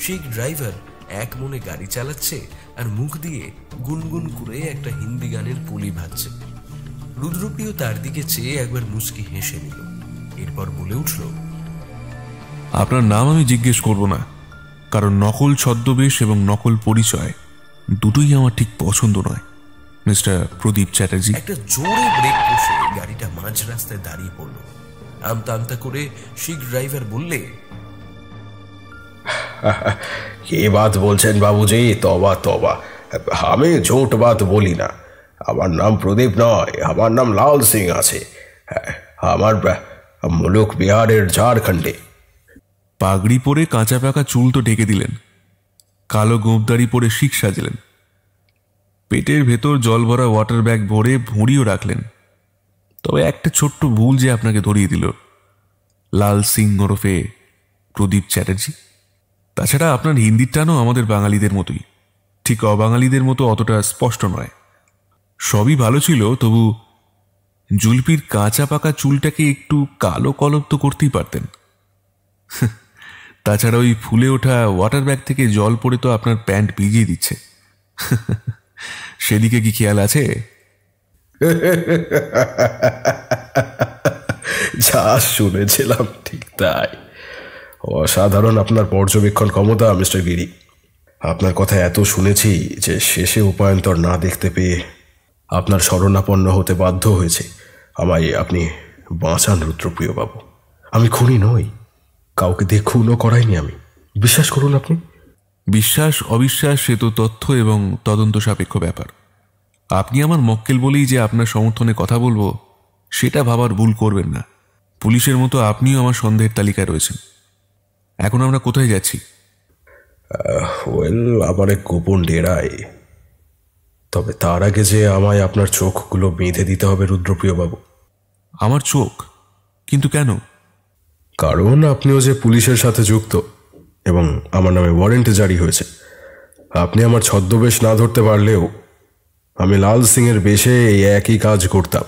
সেই ড্রাইভার এক মনে গাড়ি চালাচ্ছে আর মুখ দিয়ে গুনগুন করে একটা হিন্দি গানের পুলি ভাজছে। রুদ্রপ্রিয় তার দিকে চেয়ে একবার মুচকি হেসে নিল। এরপর বলে উঠল, আপনার নাম আমি জিজ্ঞেস করব না, কারণ নকল ছদ্মবেশ এবং নকল পরিচয় দুটোই আমার ঠিক পছন্দ নয়। মিস্টার প্রদীপ চ্যাটার্জি। একটা জোরে ব্রেক কষে গাড়িটা মাঝ রাস্তায় দাঁড়িয়ে পড়ল। আমতা আমতা করে শিখ ড্রাইভার বললে, কি বাত বলছেন বাবুজি? তবা তবা, আমি ঝোট বাত বলি না। আমার নাম প্রদীপ নয়, আমার নাম লাল সিং আছে। আমার মুলুক বিহারের ঝাড়খণ্ডে। পাগড়ি পরে কাঁচা পাকা চুল তো ঢেকে দিলেন, কালো গোঁপদাড়ি পরে শিখ সাজলেন, পেটের ভেতর জল ভরা ওয়াটার ব্যাগ ভরে ভুঁড়িও রাখলেন। তবে একটা ছোট্ট ভুল যে আপনাকে ধরিয়ে দিল, লাল সিং ওরফে প্রদীপ চ্যাটার্জি। তাছাড়া আপনার হিন্দির টানও আমাদের বাঙালিদের মতোই, ঠিক অবাঙালিদের মতো অতটা স্পষ্ট নয়। সবই ভালো ছিল, তবু জুলপির কাঁচা পাকা চুলটাকে একটু কালো কলপ তো করতেই পারতেন। তাছাড়া ওই ফুলে ওঠা ওয়াটার ব্যাগ থেকে জল পড়ে তো আপনার প্যান্ট ভিজিয়ে দিচ্ছে। সেদিকে কি খেয়াল আছে? যা শুনেছিলাম ঠিক তাই। অসাধারণ আপনার পর্যবেক্ষণ ক্ষমতা মিস্টার গিরি। আপনার কথা এত শুনেছি যে শেষে উপায়ন্তর না দেখতে পেয়ে আপনার শরণাপন্ন হতে বাধ্য হয়েছে। আমায় আপনি বাঁচান রুদ্রপ্রিয় বাবু। আমি খুনি নই, কাউকে দিয়ে খুনও করাইনি আমি। বিশ্বাস করুন আপনি। বিশ্বাস অবিশ্বাস সে তো তথ্য এবং তদন্ত সাপেক্ষ ব্যাপার। আপনি আমার মক্কেল বলেই যে আপনার সমর্থনে কথা বলবো সেটা ভাবার ভুল করবেন না। পুলিশের মতো আপনিও আমার সন্দেহের তালিকায় রয়েছেন। এখন আমরা কোথায় যাচ্ছি? আমার এক গোপন ডেরায়। তবে তার আগে যে আমায় আপনার চোখগুলো বেঁধে দিতে হবে রুদ্রপ্রিয় বাবু। আমার চোখ? কিন্তু কেন? কারণ আপনিও যে পুলিশের সাথে যুক্ত এবং আমার নামে ওয়ারেন্ট জারি হয়েছে। আপনি আমার ছদ্মবেশ না ধরতে পারলেও আমি লাল সিংয়ের বেশে এই একই কাজ করতাম।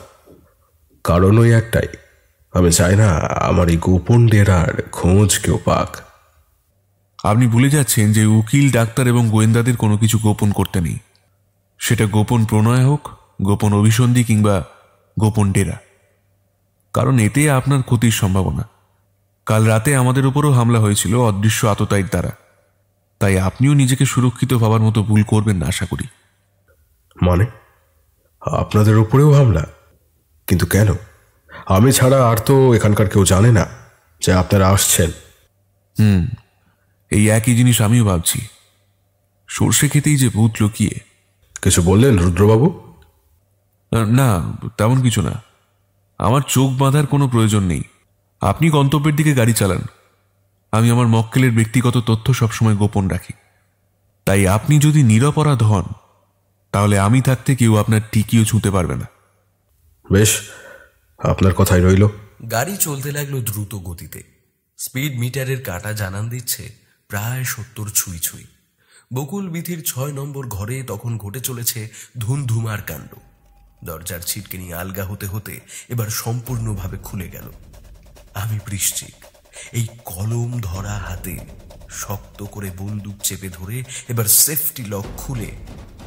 কারণ ওই একটাই, আমি চাই না আমার এই গোপন ডেরার খোঁজ কেউ পাক। আপনি ভুলে যাচ্ছেন যে উকিল, ডাক্তার এবং গোয়েন্দাদের কোনো কিছু গোপন করতে নেই। সেটা গোপন প্রণয় হোক, গোপন অভিসন্ধি কিংবা গোপন ডেরা। কারণ এতে আপনার ক্ষতির সম্ভাবনা। কাল রাতে আমাদের উপরও হামলা হয়েছিল অদৃশ্য আততায়ীর দ্বারা। তাই আপনিও নিজেকে সুরক্ষিত ভাবার মতো ভুল করবেন না আশা করি। মানে আপনাদের উপরেও হামলা? কিন্তু কেন? আমি ছাড়া আর তো এখানকার কেউ জানে না যে আপনারা আসছেন। এই একই জিনিস আমিও ভাবছি। সর্ষে খেতেই যে ভূত লুকিয়ে। কিছু বললেন রুদ্রবাবু? না, তেমন কিছু না। আমার চোখ বাঁধার কোনো প্রয়োজন নেই। আপনি গন্তব্যের দিকে গাড়ি চালান। আমি আমার মক্কেলের ব্যক্তিগত তথ্য সবসময় গোপন রাখি, তাই আপনি যদি নিরপরাধ হন তাহলে আমি থাকতে কেউ আপনার টিকিও ছুঁতে পারবে না। বেশ, আপনার কথাই রইল। গাড়ি চলতে লাগলো দ্রুত গতিতে। স্পিড মিটারের কাঁটা জানান দিচ্ছে প্রায় 70 ছুঁই ছুঁই। বকুল বিথির 6 নম্বর ঘরে তখন ঘটে চলেছে ধুমধুমার কাণ্ড। দরজার ছিটকিনি আলগা হতে হতে এবার সম্পূর্ণভাবে খুলে গেল। আমি বৃশ্চিক, এই কলম ধরা হাতে শক্ত করে বন্দুক চেপে ধরে এবার সেফটি লক খুলে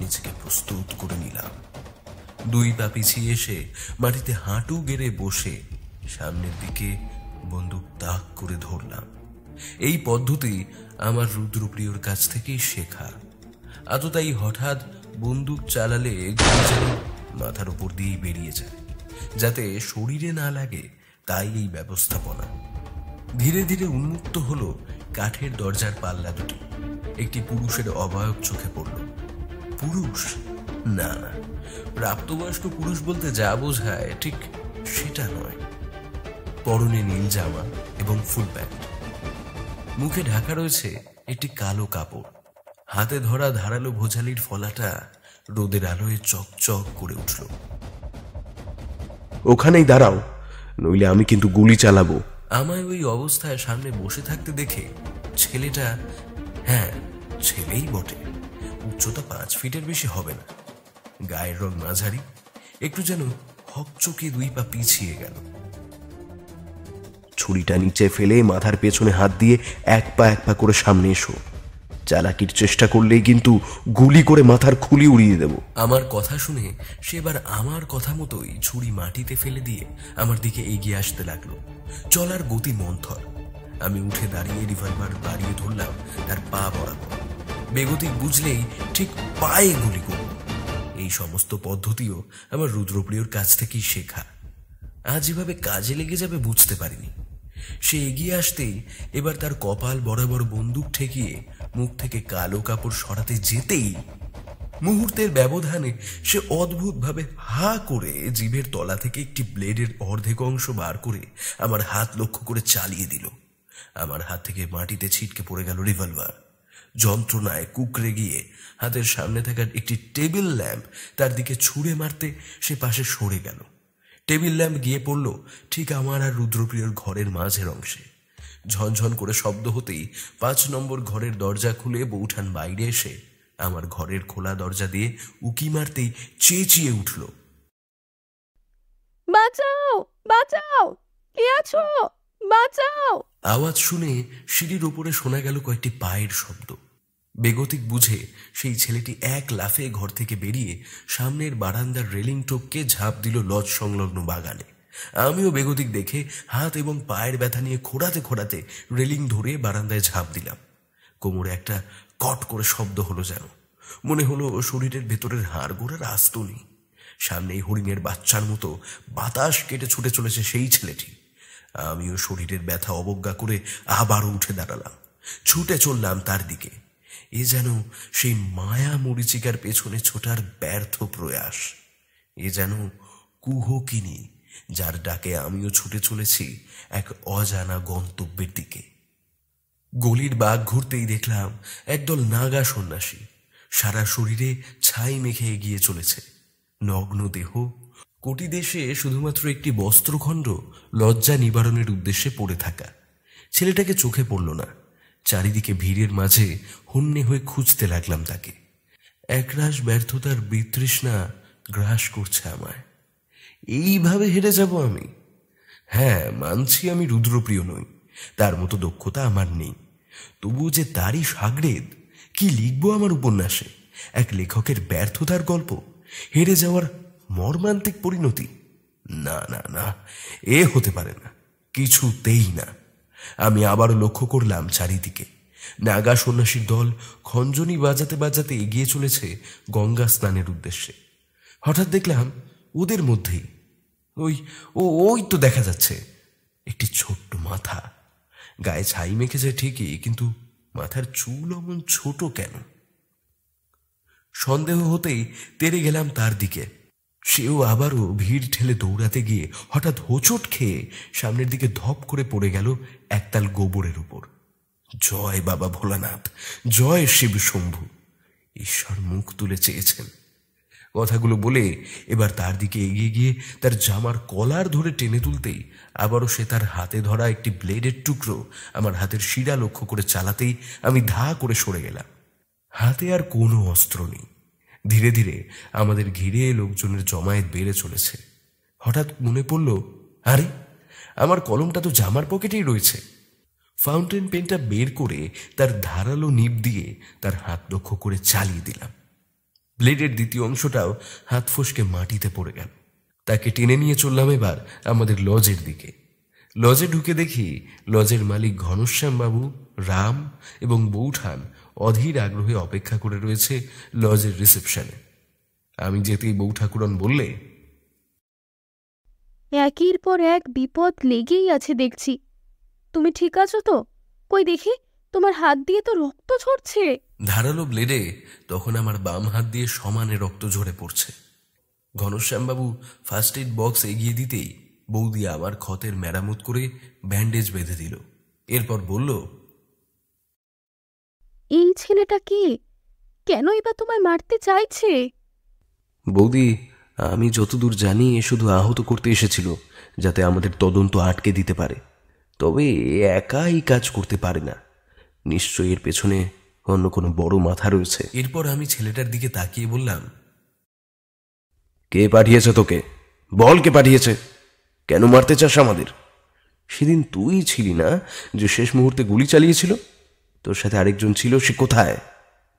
নিজেকে প্রস্তুত করে নিলাম। 2 পা পিছিয়ে এসে মাটিতে হাঁটু গেড়ে বসে সামনের দিকে বন্দুক তাক করে ধরলাম। এই পদ্ধতি আমার রুদ্রপ্রিয়র কাছ থেকেই শেখা। তাই হঠাৎ বন্দুক চালালে গুলি যেন মাথার উপর দিয়েই বেরিয়ে যায়, যাতে শরীরে না লাগে, তাই এই ব্যবস্থাপনা। ধীরে ধীরে উন্মুক্ত হলো কাঠের দরজার পাল্লা দুটি। একটি পুরুষের অবয়ব চোখে পড়ল। পুরুষ না, প্রাপ্তবয়স্ক পুরুষ বলতে যা বোঝায় ঠিক সেটা নয়। পরনে নীল জামা এবং ফুল প্যান্ট, মুখে ঢাকা রয়েছে একটি কালো কাপড়। হাতে ধরা ধারালো ভোজালির ফলাটা রোদের আলোয় চকচক করে উঠল। ওখানেই দাঁড়াও, নইলে আমি কিন্তু গুলি চালাবো। আমায় ওই অবস্থায় সামনে বসে থাকতে দেখে ছেলেটা, হ্যাঁ ছেলেই বটে, উচ্চতা 5 ফিটের বেশি হবে না, গায়ের রং মাঝারি, একটু যেন হকচকে 2 পা পিছিয়ে গেল। ছুরিটা নিচে ফেলে মাথার পেছনে হাত দিয়ে এক পা করে সামনে এসো। চালাকির চেষ্টা করলেই কিন্তু গুলি করে মাথার খুলি উড়িয়ে দেব। আমার কথা শুনে সে এবার আমার কথা মতোই ছুরি মাটিতে ফেলে দিয়ে আমার দিকে এগিয়ে আসতে লাগলো। চলার গতি মন্থর। আমি উঠে দাঁড়িয়ে রিভলভার বাড়িয়ে ধরলাম তার পা বরাবর। বেগতিক বুঝলেই ঠিক পায়ে গুলি করব। এই সমস্ত পদ্ধতিও আমার রুদ্রপ্রিয়র কাছ থেকেই শেখা। আজ এভাবে কাজে লেগে যাবে বুঝতে পারিনি। সে এগিয়ে আসতেই এবার তার কপাল বরাবর বন্দুক ঠেকিয়ে মুখ থেকে কালো কাপড় সরাতে যেতেই মুহূর্তের ব্যবধানে সে অদ্ভুতভাবে হা করে জিভের তলা থেকে একটি ব্লেডের অর্ধেক অংশ বার করে আমার হাত লক্ষ্য করে চালিয়ে দিল। আমার হাত থেকে মাটিতে ছিটকে পড়ে গেল রিভলভার। যন্ত্রণায় কুকড়ে গিয়ে হাতের সামনে থাকা একটি টেবিল ল্যাম্প তার দিকে ছুঁড়ে মারতে সে পাশে সরে গেল। টেবিল ল্যাম্প গিয়ে পড়ল ঠিক আমার আর রুদ্রপ্রিয়র ঘরের মাঝের অংশে। ঝনঝন করে শব্দ হতেই 5 নম্বর ঘরের দরজা খুলে বৌঠান বাইরে এসে আমার ঘরের খোলা দরজা দিয়ে উকি মারতেই চেঁচিয়ে উঠল, বাঁচাও বাঁচাও, কে আছো, বাঁচাও। আওয়াজ শুনে সিঁড়ির উপরে শোনা গেল কয়েকটি পায়ের শব্দ। বেগতিক বুঝে সেই ছেলেটি এক লাফে ঘর থেকে বেরিয়ে সামনের বারান্দার রেলিং টপকে ঝাঁপ দিল লজ সংলগ্ন বাগানে। আমিও বেগতিক দেখে হাত এবং পায়ের ব্যথা নিয়ে খোঁড়াতে খোঁড়াতে রেলিং ধরে বারান্দায় ঝাঁপ দিলাম। কোমরে একটা কট করে শব্দ হলো, যেন মনে হলো শরীরের ভেতরের হাড় গোড়ার আস্ত নেই। সামনেই হরিণের বাচ্চার মতো বাতাস কেটে ছুটে চলেছে সেই ছেলেটি। আমিও শরীরের ব্যথা অবজ্ঞা করে আবারও উঠে দাঁড়ালাম, ছুটে চললাম তার দিকে। এ যেন সেই মায়া মরিচিকার পেছনে ছোটার ব্যর্থ প্রয়াস। এ যেন কুহকিনী, যার ডাকে আমিও ছুটে চলেছি এক অজানা গন্তব্যের দিকে। গলির বাঘ ঘুরতেই দেখলাম একদল নাগা সন্ন্যাসী সারা শরীরে ছাই মেখে এগিয়ে চলেছে। নগ্ন দেহ, কোটি দেশে শুধুমাত্র একটি বস্ত্রখণ্ড লজ্জা নিবারণের উদ্দেশ্যে পড়ে থাকা। ছেলেটাকে চোখে পড়ল না। চারিদিকে ভিড়ের মাঝে হন্যে হয়ে খুঁজতে লাগলাম তাকে। একরাশ ব্যর্থতার বিতৃষ্ণা গ্রাস করছে আমায়। এইভাবে হেরে যাব আমি? হ্যাঁ, মানছি আমি রুদ্রপ্রিয় নই, তার মতো দক্ষতা আমার নেই। তবুও যে তারই সাগরেদ, কি লিখবো আমার উপন্যাসে? এক লেখকের ব্যর্থতার গল্প, হেরে যাওয়ার মর্মান্তিক পরিণতি? না না না, এ হতে পারে না, কিছুতেই না। আমি আবারও লক্ষ্য করলাম চারিদিকে। নাগা সন্ন্যাসীর দল খঞ্জনি বাজাতে বাজাতে এগিয়ে চলেছে গঙ্গা স্নানের উদ্দেশ্যে। হঠাৎ দেখলাম ওদের মধ্যেই ওই তো দেখা যাচ্ছে একটি ছোট্ট মাথা। গায়ে ছাই মেখেছে ঠিকই, কিন্তু মাথার চুল অমন ছোট কেন? সন্দেহ হতেই তেড়ে গেলাম তার দিকে। সেও আবারও ভিড় ঠেলে দৌড়াতে গিয়ে হঠাৎ হোঁচট খেয়ে সামনের দিকে ধপ করে পড়ে গেল একতাল গোবরের উপর। জয় বাবা ভোলানাথ, জয় শিব শম্ভু। ঈশ্বর মুখ তুলে চেয়েছেন। কথাগুলো বলে এবার তার দিকে এগিয়ে গিয়ে তার জামার কলার ধরে টেনে তুলতেই আবারও সে তার হাতে ধরা একটি ব্লেডের টুকরো আমার হাতের শিরা লক্ষ্য করে চালাতেই আমি ধা করে সরে গেলাম। হাতে আর কোনো অস্ত্র নেই। ধীরে ধীরে আমাদের ঘিরে লোকজনের জমায়েত বেড়ে চলেছে। হঠাৎ মনে পড়ল, আরে আমার কলমটা তো জামার পকেটেই রয়েছে। ফাউন্টেন পেনটা বের করে তার ধারালো নিব দিয়ে তার হাত লক্ষ্য করে চালিয়ে দিলাম। ব্লেডের দ্বিতীয় অংশটাও হাত ফসকে মাটিতে পড়ে গেল। তাকে টেনে নিয়ে চললাম এবার আমাদের লজের দিকে। লজে ঢুকে দেখি লজের মালিক ঘনশ্যাম বাবু, রাম এবং বৌঠান অধীর আগ্রহে অপেক্ষা করে রয়েছে লজের রিসেপশনে। আমি যেতেই বউ ঠাকুরন বললে, একের পর এক বিপদ লেগেই আছে দেখছি। তুমি ঠিক আছো তো? কই দেখি, তোমার হাত দিয়ে তো রক্ত ঝরছে। ধারালো ব্লেডে তখন আমার বাম হাত দিয়ে সমানে রক্ত ঝরে পড়ছে। ঘনশ্যামবাবু ফার্স্ট এইড বক্স এগিয়ে দিতেই বৌদি আমার ক্ষতের মেরামত করে ব্যান্ডেজ বেঁধে দিল। এরপর বলল, এই ছেলেটা কে? কেনই বা তোমায় মারতে চাইছে? বৌদি, আমি যতদূর জানি এ শুধু আহত করতে এসেছিল, যাতে আমাদের তদন্ত আটকে দিতে পারে। তবে একা এই কাজ করতে পারে না, নিশ্চয়ই এর পেছনে অন্য কোনো বড় মাথা রয়েছে। এরপর আমি ছেলেটার দিকে তাকিয়ে বললাম, কে পাঠিয়েছে তোকে? বল, কে পাঠিয়েছে? কেন মারতে চাস আমাদের? সেদিন তুই ছিলি না যে শেষ মুহূর্তে গুলি চালিয়েছিল? তোর সাথে আরেকজন ছিল, সে কোথায়?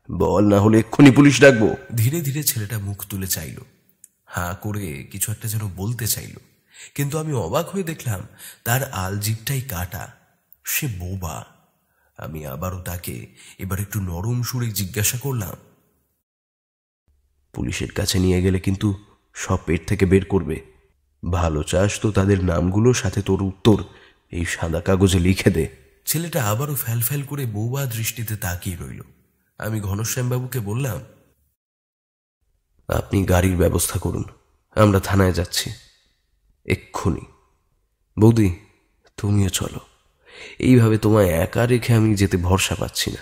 বল, না হলে এক্ষুনি পুলিশ ডাকবো। ধীরে ধীরে ছেলেটা মুখ তুলে চাইল, হাঁ করে কিছু একটা যেন বলতে চাইল, কিন্তু আমি অবাক হয়ে দেখলাম তার আলজিভটাই কাটা। সে বোবা। আমি আবারও তাকে এবার একটু নরম সুরে জিজ্ঞাসা করলাম, পুলিশের কাছে নিয়ে গেলে কিন্তু সব পেট থেকে বের করবে। ভালো চাস তো তাদের নামগুলো সাথে তোর উত্তর এই সাদা কাগজে লিখে দে। ছেলেটা আবারও ফ্যাল করে বোবা দৃষ্টিতে তাকিয়ে রইল। আমি ঘনশ্যামবাবুকে বললাম, আপনি গাড়ির ব্যবস্থা করুন, আমরা থানায় যাচ্ছি এক্ষুনি। বৌদি, তুমিও চলো। এইভাবে তোমায় একা রেখে আমি যেতে ভরসা পাচ্ছি না।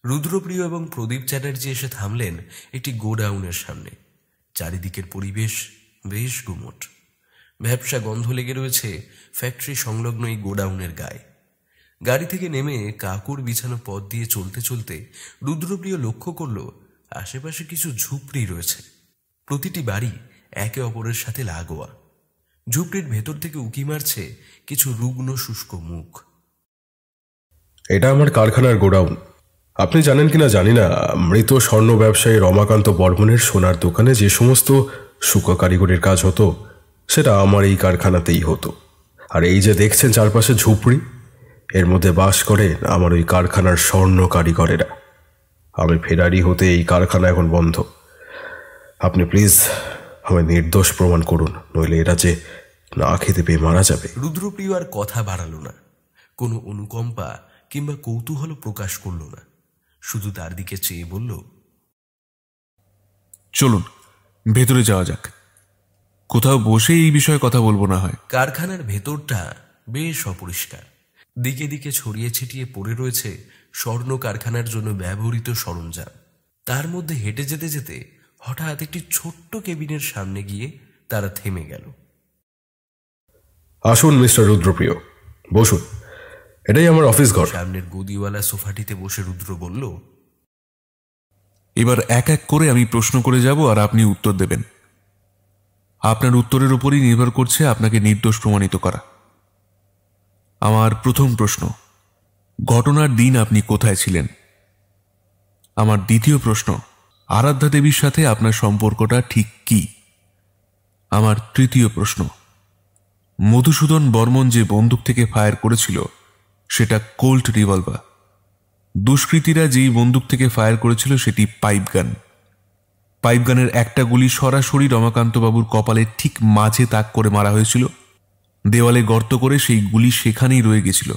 রুদ্রপ্রিয় এবং প্রদীপ চ্যাটার্জি এসে থামলেন একটি গোডাউনের সামনে। চারিদিকের পরিবেশ বেশ গুমোট। ভ্যাপসা গন্ধ লেগে রয়েছে ফ্যাক্টরি সংলগ্ন এই গোডাউনের গায়ে। গাড়ি থেকে নেমে কাকুর বিছানো পথ দিয়ে চলতে চলতে রুদ্রপ্রিয় লক্ষ্য করল আশেপাশে কিছু ঝুপড়ি রয়েছে। প্রতিটি বাড়ি একে অপরের সাথে লাগোয়া। ঝুপড়ির ভেতর থেকে উকি মারছে কিছু রুগ্ন শুষ্ক মুখ। এটা আমার কারখানার গোডাউন। আপনি জানেন কিনা জানি না, মৃত স্বর্ণ ব্যবসায়ী রমাকান্ত বর্মনের সোনার দোকানে যে সমস্ত শুকা কারিগরির কাজ হতো সেটা আমার এই কারখানাতেই হতো। আর এই যে দেখছেন চারপাশে ঝুপড়ি, এর মধ্যে বাস করে আমার ওই কারখানার স্বর্ণ কারিগরেরা। আমি ফেরারি হতে এই কারখানা এখন বন্ধ। আপনি প্লিজ আমায় নির্দোষ প্রমাণ করুন, নইলে এরা যে না খেতে পেয়ে মারা যাবে। রুদ্রপ্রিয় আর কথা বাড়ালো না, কোনো অনুকম্পা কিংবা কৌতূহল প্রকাশ করল না, শুধু তার দিকে চেয়ে বলল, চলুন ভেতরে যাওয়া যাক, কোথাও বসে এই বিষয়ে কথা বলবো না হয়। কারখানার ভেতরটা বেশ অপরিষ্কার। দিকে দিকে ছড়িয়ে ছিটিয়ে পড়ে রয়েছে স্বর্ণ কারখানার জন্য ব্যবহৃত সরঞ্জাম। তার মধ্যে হেঁটে যেতে যেতে হঠাৎ একটি ছোট্ট কেবিনের সামনে গিয়ে তারা থেমে গেল। আসুন মিস্টার রুদ্রপ্রিয়, বসুন, এটাই আমার অফিস ঘর। সামনের গদিওয়ালা সোফাটিতে বসে রুদ্র বলল, এবার এক এক করে আমি প্রশ্ন করে যাব আর আপনি উত্তর দেবেন। আপনার উত্তরের উপরই নির্ভর করছে আপনাকে নির্দোষ প্রমাণিত করা। আমার প্রথম প্রশ্ন, ঘটনার দিন আপনি কোথায় ছিলেন? আমার দ্বিতীয় প্রশ্ন, আরাধ্যা দেবীর সাথে আপনার সম্পর্কটা ঠিক কি? আমার তৃতীয় প্রশ্ন, মধুসূদন বর্মন যে বন্দুক থেকে ফায়ার করেছিল সেটা কোল্ট রিভলভার। দুষ্কৃতীরা যেই বন্দুক থেকে ফায়ার করেছিল সেটি পাইপ গান। পাইপ গানের একটা গুলি সরাসরি রমাকান্তবাবুর কপালের ঠিক মাঝে তাক করে মারা হয়েছিল। দেওয়ালে গর্ত করে সেই গুলি সেখানেই রয়ে গেছিল।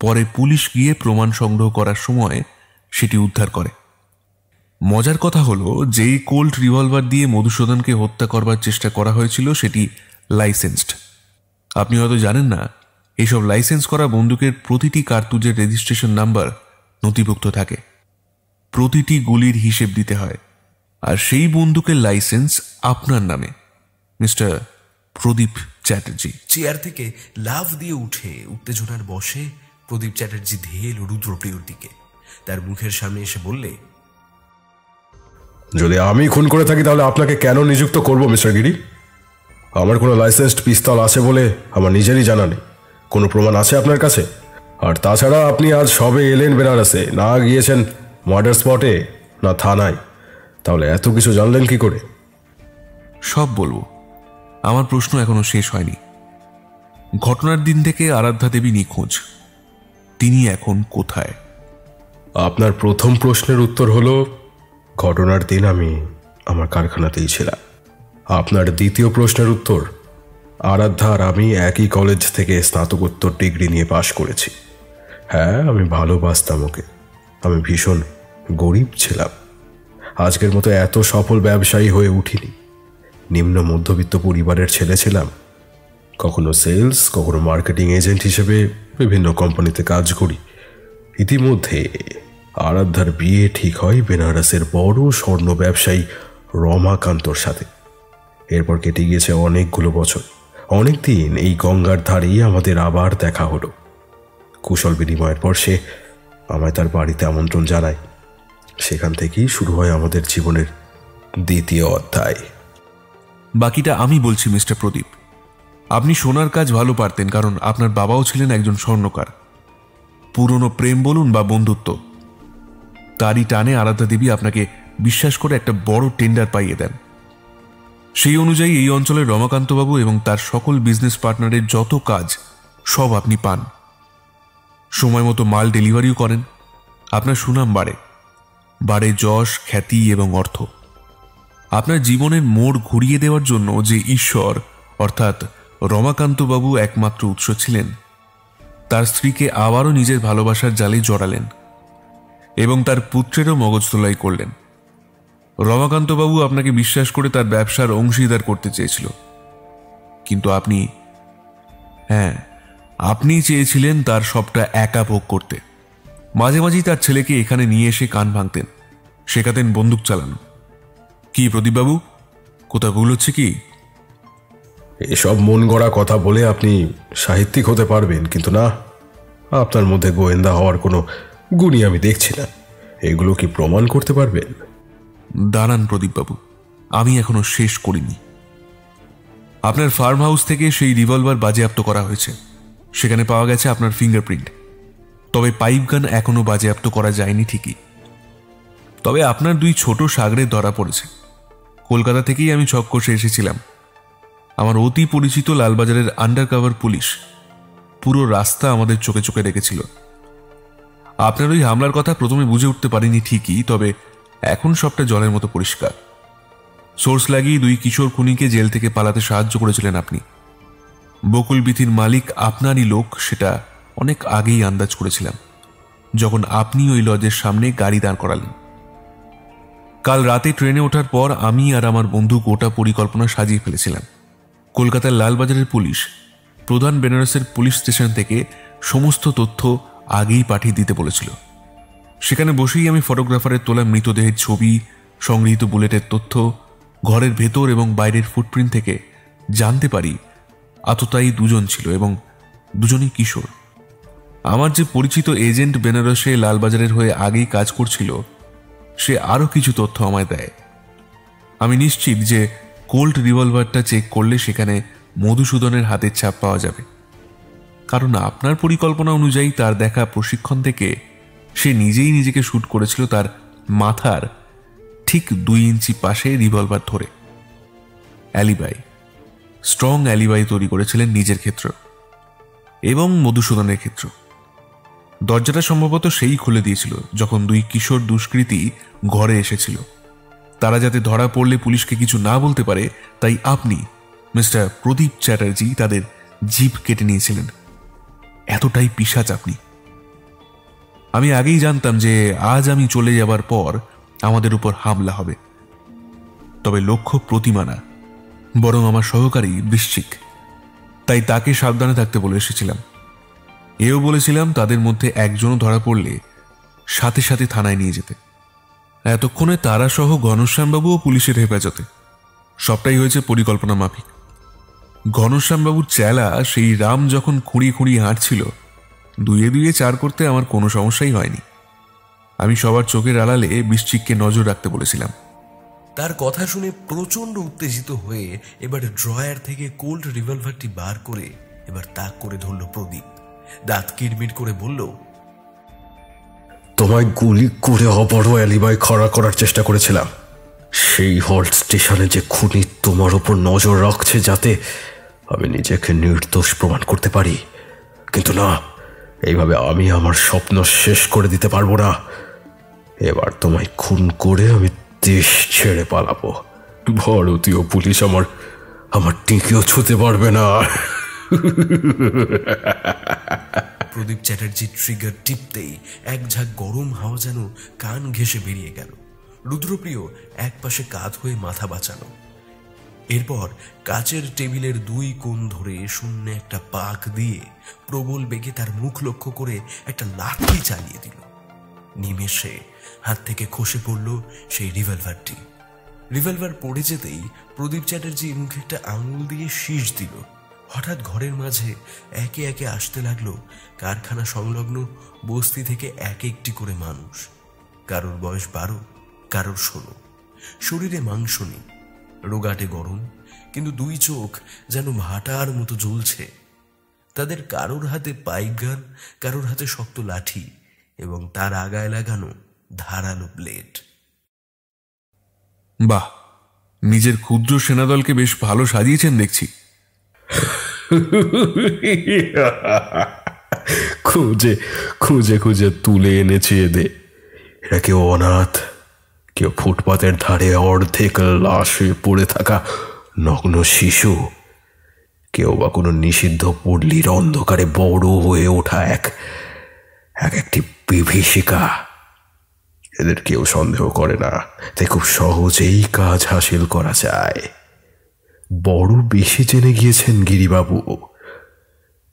পরে পুলিশ গিয়ে প্রমাণ সংগ্রহ করার সময় সেটি উদ্ধার করে। মজার কথা হলো, যেই কোল্ট রিভলভার দিয়ে মধুসূদনকে হত্যা করবার চেষ্টা করা হয়েছিল সেটি লাইসেন্সড। আপনি হয়তো জানেন না, এইসব লাইসেন্স করা বন্দুকের প্রতিটি কার্তুজের রেজিস্ট্রেশন নাম্বার নথিভুক্ত থাকে। প্রতিটি গুলির হিসেব দিতে হয়, আর সেই বন্দুকের লাইসেন্স আপনার নামে, মিস্টার প্রদীপ চ্যাটার্জি। চেয়ার থেকে লাফ দিয়ে উঠে উত্তেজনার বশে প্রদীপ চ্যাটার্জি ধেয়ে এলো রুদ্রপ্রিয়র দিকে। তার মুখের সামনে এসে বললে, যদি আমি খুন করে থাকি তাহলে আপনাকে কেন নিযুক্ত করব মিস্টার গিরি? আমার কোনো লাইসেন্সড পিস্তল আছে বলে আমার নিজেরই জানা নেই। কোনো প্রমাণ আছে আপনার কাছে? আর তাছাড়া আপনি আজ সবে এলেন বেনারসে, না গিয়েছেন মার্ডার স্পটে না থানায়, তাহলে এত কিছু জানলেন কি করে? সব বলবো, আমার প্রশ্ন এখনো শেষ হয়নি। ঘটনার দিন থেকে আরাধ্যা দেবী নিখোঁজ, তিনি এখন কোথায়? আপনার প্রথম প্রশ্নের উত্তর হলো, ঘটনার দিন আমি আমার কারখানাতেই ছিলাম। আপনার দ্বিতীয় প্রশ্নের উত্তর, আরাধ্যা আর আমি একই কলেজ থেকে স্নাতকোত্তর ডিগ্রি নিয়ে পাশ করেছি। হ্যাঁ, আমি ভালোবাসতাম ওকে। আমি ভীষণ গরিব ছিলাম, আজকের মতো এত সফল ব্যবসায়ী হয়ে উঠিনি। নিম্ন মধ্যবিত্ত পরিবারের ছেলে ছিলাম। কখনো সেলস, কখনো মার্কেটিং এজেন্ট হিসেবে বিভিন্ন কোম্পানিতে কাজ করি। ইতিমধ্যে আরাধ্যার বিয়ে ঠিক হয় বেনারসের বড় স্বর্ণ ব্যবসায়ী রমাকান্তর সাথে। এরপর কেটে গিয়েছে অনেকগুলো বছর। অনেকদিন এই গঙ্গার ধারেই আমাদের আবার দেখা হলো। কুশল বিনিময়ের পর সে আমায় তার বাড়িতে আমন্ত্রণ জানায়। সেখান থেকেই শুরু হয় আমাদের জীবনের দ্বিতীয় অধ্যায়। বাকিটা আমি বলছি মিস্টার প্রদীপ। আপনি সোনার কাজ ভালো পারতেন, কারণ আপনার বাবাও ছিলেন একজন স্বর্ণকার। পুরনো প্রেম বলুন বা বন্ধুত্ব, তারই টানে আরাধ্যা দেবী আপনাকে বিশ্বাস করে একটা বড় টেন্ডার পাইয়ে দেন। সেই অনুযায়ী এই অঞ্চলের রমাকান্তবাবু এবং তার সকল বিজনেস পার্টনারের যত কাজ সব আপনি পান। সময় মতো মাল ডেলিভারিও করেন। আপনার সুনাম বাড়ে, বাড়ে যশ, খ্যাতি এবং অর্থ। আপনার জীবনের মোড় ঘুরিয়ে দেওয়ার জন্য যে ঈশ্বর অর্থাৎ রমাকান্তবাবু একমাত্র উৎস ছিলেন, তার স্ত্রীকে আবারও নিজের ভালোবাসার জালে জড়ালেন এবং তার পুত্রেরও মগজ ধোলাই করলেন। রমাকান্তবাবু আপনাকে বিশ্বাস করে তার ব্যবসার অংশীদার করতে চেয়েছিল, কিন্তু আপনি চেয়েছিলেন তার সবটা একা ভোগ করতে। মাঝে মাঝেই তার ছেলেকে এখানে নিয়ে এসে কান ভাঙতেন, শেখাতেন বন্দুক চালানো। কি প্রদীপবাবু, কোথাও ভুল হচ্ছে কি? এসব মন গড়া কথা বলে আপনি সাহিত্যিক হতে পারবেন, কিন্তু না, আপনার মধ্যে গোয়েন্দা হওয়ার কোনো গুণই আমি দেখছি না। এগুলো কি প্রমাণ করতে পারবেন? দাঁড়ান প্রদীপবাবু, আমি এখনো শেষ করিনি। আপনার ফার্ম হাউস থেকে সেই রিভলভার বাজেয়াপ্ত করা হয়েছে। সেখানে পাওয়া গেছে আপনার ফিঙ্গারপ্রিন্ট। তবে পাইপ গান এখনো বাজেয়াপ্ত করা যায়নি ঠিকই। তবে আপনার দুই ছোট সাগরে ধরা পড়েছে। কলকাতা থেকেই আমি ছক কষে এসেছিলাম। আমার অতি পরিচিত লালবাজারের আন্ডারকভার পুলিশ পুরো রাস্তা আমাদের চোখে চোখে রেখেছিল। আপনার ওই হামলার কথা প্রথমে বুঝে উঠতে পারিনি ঠিকই, তবে এখন সবটা জলের মতো পরিষ্কার। সোর্স লাগিয়ে দুই কিশোর খুনিকে জেল থেকে পালাতে সাহায্য করেছিলেন আপনি। বকুল বিথির মালিক আপনারই লোক, সেটা অনেক আগেই আন্দাজ করেছিলাম, যখন আপনি ওই লজের সামনে গাড়ি দাঁড় করালেন। কাল রাতে ট্রেনে ওঠার পর আমি আর আমার বন্ধু গোটা পরিকল্পনা সাজিয়ে ফেলেছিলাম। কলকাতার লালবাজারের পুলিশ প্রধান বেনারসের পুলিশ স্টেশন থেকে সমস্ত তথ্য আগেই পাঠিয়ে দিতে বলেছিল। সেখানে বসেই আমি ফটোগ্রাফারের তোলা মৃতদেহের ছবি, সংগৃহীত বুলেটের তথ্য, ঘরের ভেতর এবং বাইরের ফুটপ্রিন্ট থেকে জানতে পারি আততায়ী দুজন ছিল এবং দুজনই কিশোর। আমার যে পরিচিত এজেন্ট বেনারসে লালবাজারের হয়ে আগেই কাজ করছিল, সে আরও কিছু তথ্য আমায় দেয়। আমি নিশ্চিত যে কোল্ট রিভলভারটা চেক করলে সেখানে মধুসূদনের হাতের ছাপ পাওয়া যাবে, কারণ আপনার পরিকল্পনা অনুযায়ী তার দেখা প্রশিক্ষণ থেকে সে নিজেই নিজেকে শুট করেছিল তার মাথার ঠিক 2 ইঞ্চি পাশে রিভলভার ধরে। অ্যালিবাই, স্ট্রং অ্যালিবাই তৈরি করেছিলেন নিজের ক্ষেত্র এবং মধুসূদনের ক্ষেত্র। দরজাটা সম্ভবত সেই খুলে দিয়েছিল যখন দুই কিশোর দুষ্কৃতী ঘরে এসেছিল। তারা যাতে ধরা পড়লে পুলিশকে কিছু না বলতে পারে, তাই আপনি মিস্টার প্রদীপ চ্যাটার্জি তাদের জিভ কেটে নিয়েছিলেন। এতটাই পিশাচ আপনি। আমি আগেই জানতাম যে আজ আমি চলে যাবার পর আমাদের উপর হামলা হবে, তবে লক্ষ্য প্রতিমা না, বরং আমার সহকারী বৃশ্চিক। তাই তাকে সাবধানে থাকতে বলে এসেছিলাম। এও বলেছিলাম তাদের মধ্যে একজনও ধরা পড়লে সাথে সাথে থানায় নিয়ে যেতে। এতক্ষণে তারা সহ ঘনশ্যামবাবুও পুলিশের হেফাজতে। সবটাই হয়েছে পরিকল্পনা মাফিক। ঘনশ্যামবাবুর চেলা সেই রাম যখন খুঁড়িয়ে খুঁড়িয়ে হাঁটছিল, দুয়ে দুয়ে 4 করতে আমার কোনো সমস্যাই হয়নি। আমি সবার চোখের আড়ালে বৃশ্চিককে নজর রাখতে বলেছিলাম। তার কথা শুনে প্রচন্ড উত্তেজিত হয়ে এবার ড্রয়ার থেকে কোল্ড রিভলভারটি বার করে এবার তাক করে ধরল প্রদীপ। দাঁত কিরমির করে বলল, তোমায় গুলি করে অবড় অ্যালিবাই খড়া করার চেষ্টা করেছিলাম। সেই হল্ট স্টেশনে যে খুনি তোমার ওপর নজর রাখছে যাতে আমি নিজেকে নির্দোষ প্রমাণ করতে পারি, কিন্তু না, এইভাবে আমি আমার স্বপ্ন শেষ করে দিতে পারবো না। এবার তোমায় খুন করে আমি দেশ ছেড়ে পালাবো। ভারতীয় পুলিশ আমার টিকেও ছুঁতে পারবে না। প্রদীপ চ্যাটার্জি ট্রিগার টিপতেই এক ঝাঁক গরম হাওয়া যেন কান ঘেঁষে বেরিয়ে গেল। রুদ্রপ্রিয় এক পাশে কাঁধ হয়ে মাথা বাঁচানো। এরপর কাচের টেবিলের 2 কোণ ধরে শূন্যে একটা পাক দিয়ে প্রবল বেগে তার মুখ লক্ষ্য করে একটা লাথি চালিয়ে দিল। নিমেষে হাত থেকে খসে পড়ল সেই রিভলভারটি। রিভলভার পড়ে যেতেই প্রদীপ চ্যাটার্জি মুখে একটা আঙুল দিয়ে শীষ দিল। হঠাৎ ঘরের মাঝে একে একে আসতে লাগলো কারখানা সংলগ্ন বস্তি থেকে এক একটি করে মানুষ। কারোর বয়স 12, কারোর 16। শরীরে মাংস নেই, রোগাটে গরম, কিন্তু 2 চোখ যেন ভাটার মতো জ্বলছে। তাদের কারোর হাতে পাইপ গান, কারোর হাতে শক্ত লাঠি এবং তার আগায় লাগানো ধারালো ব্লেড। বাহ, নিজের ক্ষুদ্র সেনাদলকে বেশ ভালো সাজিয়েছেন দেখছি। খুঁজে খুঁজে খুঁজে তুলে এনেছে এদের। এরা কেউ অনাথ, কেউ ফুটপাতের ধারে অর্ধেক লাশ হয়ে পড়ে থাকা নগ্ন শিশু, কেউ বা কোনো নিষিদ্ধ পল্লীর অন্ধকারে বড় হয়ে ওঠা একটি বিভীষিকা। এদের কেউ সন্দেহ করে না, তাই খুব সহজেই কাজ হাসিল করা যায়। বড় বেশি জেনে গিয়েছেন গিরিবাবু,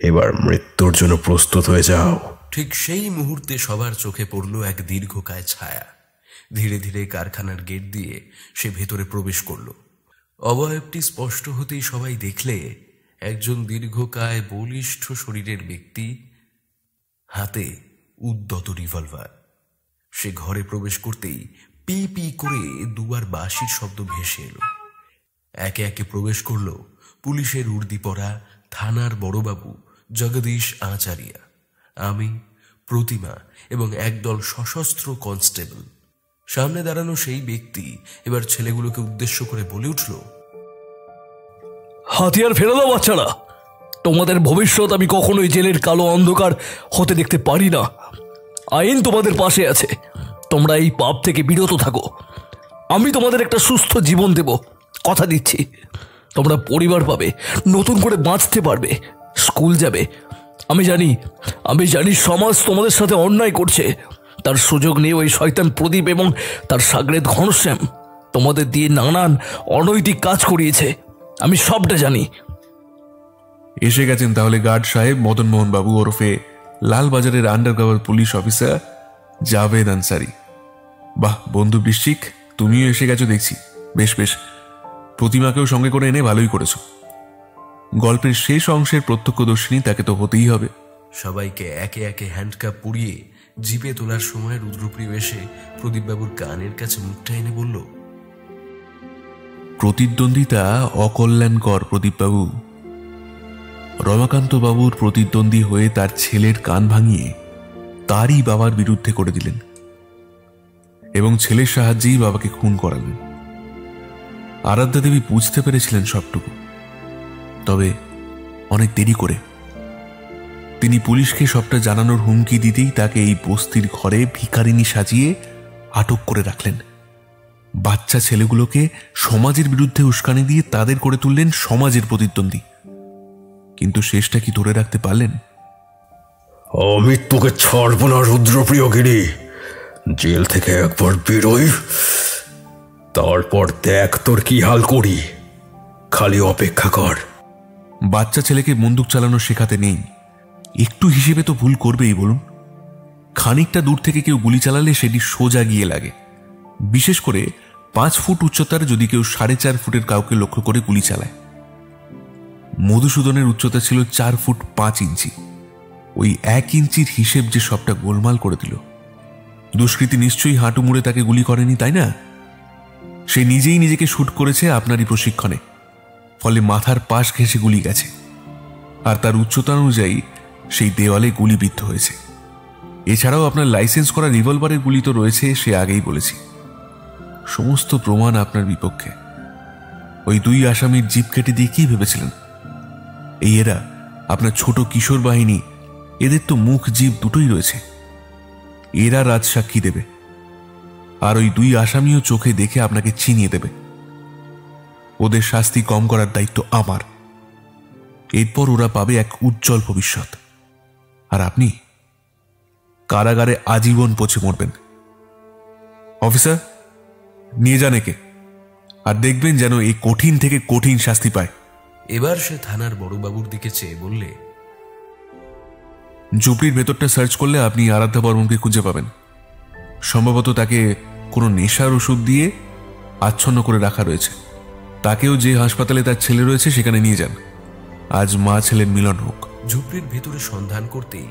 এবার মৃত্যুর জন্য প্রস্তুত হয়ে যাও। ঠিক সেই মুহূর্তে সবার চোখে পড়ল এক দীর্ঘকায় ছায়া। ধীরে ধীরে কারখানার গেট দিয়ে সে ভেতরে প্রবেশ করল। অবয়বটি স্পষ্ট হতেই সবাই দেখলে একজন দীর্ঘকায় বলিষ্ঠ শরীরের ব্যক্তি, হাতে উদ্যত রিভলভার। সে ঘরে প্রবেশ করতেই পি পি করে 2বার বাঁশির শব্দ ভেসে এলো। একে একে প্রবেশ করল পুলিশের উর্দি পরা থানার বড়বাবু জগদীশ আচারিয়া, আমি, প্রতিমা এবং একদল সশস্ত্র কনস্টেবল। সামনে দাঁড়ানো সেই ব্যক্তি এবার ছেলেগুলোকে উদ্দেশ্য করে বলে উঠল, হাতিয়ার ফেলে দাও বাচ্চারা, তোমাদের ভবিষ্যৎ আমি কখনোই জেলের কালো অন্ধকার হতে দেখতে পারি না। আইন তোমাদের পাশে আছে, তোমরা এই পাপ থেকে বিরত থাকো। আমি তোমাদের একটা সুস্থ জীবন দেব, কথা দিচ্ছি। তোমরা পরিবার পাবে, নতুন করে বাঁচতে পারবে, স্কুল যাবে। আমি জানি সমাজ তোমাদের সাথে অন্যায় করছে, তার সুযোগ নিয়ে ওই শয়তান প্রদীপ এবং তার সাগরেদ ঘনশ্যাম তোমাদের দিয়ে নানান অনৈতিক কাজ করিয়েছে, আমি সবটা জানি। এসে গেছেন তাহলে গার্ড সাহেব মদনমোহন বাবু ওরফে লালবাজারের undercover police officer Javed Ansari. বাহ বন্ধু বৃশ্চিক, তুমিও এসে গেছো দেখছি। বেশ বেশ, প্রতিমাকেও সঙ্গে করে এনে ভালোই করেছো। গল্পের শেষ অংশের প্রত্যক্ষদর্শিনী তাকে তো হতেই হবে। সবাইকে একে একে হ্যান্ডকাপ পুড়িয়ে জিপে তোলার সময় রুদ্রপ্রিয় এসে প্রদীপবাবুর কানের কাছে মুখটা এনে বলল, প্রতিদ্বন্দ্বিতা অকল্যাণকর প্রদীপবাবু। রমাকান্ত বাবুর প্রতিদ্বন্দ্বী হয়ে তার ছেলের কান ভাঙিয়ে তারই বাবার বিরুদ্ধে করে দিলেন এবং ছেলের সাহায্যেই বাবাকে খুন করালেন। আরাধ্যা দেবী বুঝতে পেরেছিলেন সবটুকু, তবে অনেক দেরি করে। তিনি পুলিশকে সবটা জানানোর হুমকি দিতেই তাকে এই বস্তির ঘরে ভিখারিনী সাজিয়ে আটক করে রাখলেন। বাচ্চা ছেলেগুলোকে সমাজের বিরুদ্ধে উস্কানি দিয়ে তাদের করে তুললেন সমাজের প্রতিদ্বন্দ্বী। কিন্তু শেষটা কি ধরে রাখতে পারলেন? আমি তোকে ছাড়ব না রুদ্রপ্রিয় গিরি। জেল থেকে একবার বেরোই, তারপর দেখ তোর কি হাল করি। খালি অপেক্ষা কর। বাচ্চা ছেলেকে বন্দুক চালানো শেখাতে নেই, একটু হিসেবে তো ভুল করবেই বলুন। খানিকটা দূর থেকে কেউ গুলি চালালে সেটি সোজা গিয়ে লাগে, বিশেষ করে 5 ফুট উচ্চতার যদি কেউ 4.5 ফুটের কাউকে লক্ষ্য করে গুলি চালায়। মধুসূদনের উচ্চতা ছিল 4 ফুট 5 ইঞ্চি। ওই 1 ইঞ্চির হিসেব যে সবটা গোলমাল করে দিল। দুষ্কৃতী নিশ্চয়ই হাঁটু মুড়ে তাকে গুলি করেনি, তাই না? সে নিজেই নিজেকে শুট করেছে আপনারই প্রশিক্ষণে, ফলে মাথার পাশ ঘেঁষে গুলি গেছে, আর তার উচ্চতা অনুযায়ী সেই দেওয়ালে গুলিবিদ্ধ হয়েছে। এছাড়াও আপনার লাইসেন্স করা রিভলভারের গুলি তো রয়েছে, সে আগেই বলেছি। সমস্ত প্রমাণ আপনার বিপক্ষে। ওই 2 আসামির জিপ কেটে দিয়ে কি ভেবেছিলেন? এই এরা আপনার ছোট কিশোর বাহিনী, এদের তো মুখ জিভ দুটোই রয়েছে। এরা রাজসাক্ষী দেবে, আর ওই 2 আসামিও চোখে দেখে আপনাকে চিনিয়ে দেবে। ওদের শাস্তি কম করার দায়িত্ব আমার। এরপর ওরা পাবে এক উজ্জ্বল ভবিষ্যৎ, আর আপনি কারাগারে আজীবন পচে মরবেন। অফিসার, নিয়ে যান একে, আর দেখবেন যেন এই কঠিন থেকে কঠিন শাস্তি পায়। এবার সে থানার বড়বাবুর দিকে চেয়ে বললে, ঝুপড়ির ভেতরটা সার্চ করলে আপনি আরাধ্যা বর্মনকে খুঁজে পাবেন। সম্ভবত তাকে কোনো নেশার ওষুধ দিয়ে আচ্ছন্ন করে রাখা রয়েছে। তাকেও যে হাসপাতালে তার ছেলে রয়েছে সেখানে নিয়ে যান। আজ মা ছেলের মিলন হোক। ঝুপড়ির ভেতরে সন্ধান করতেই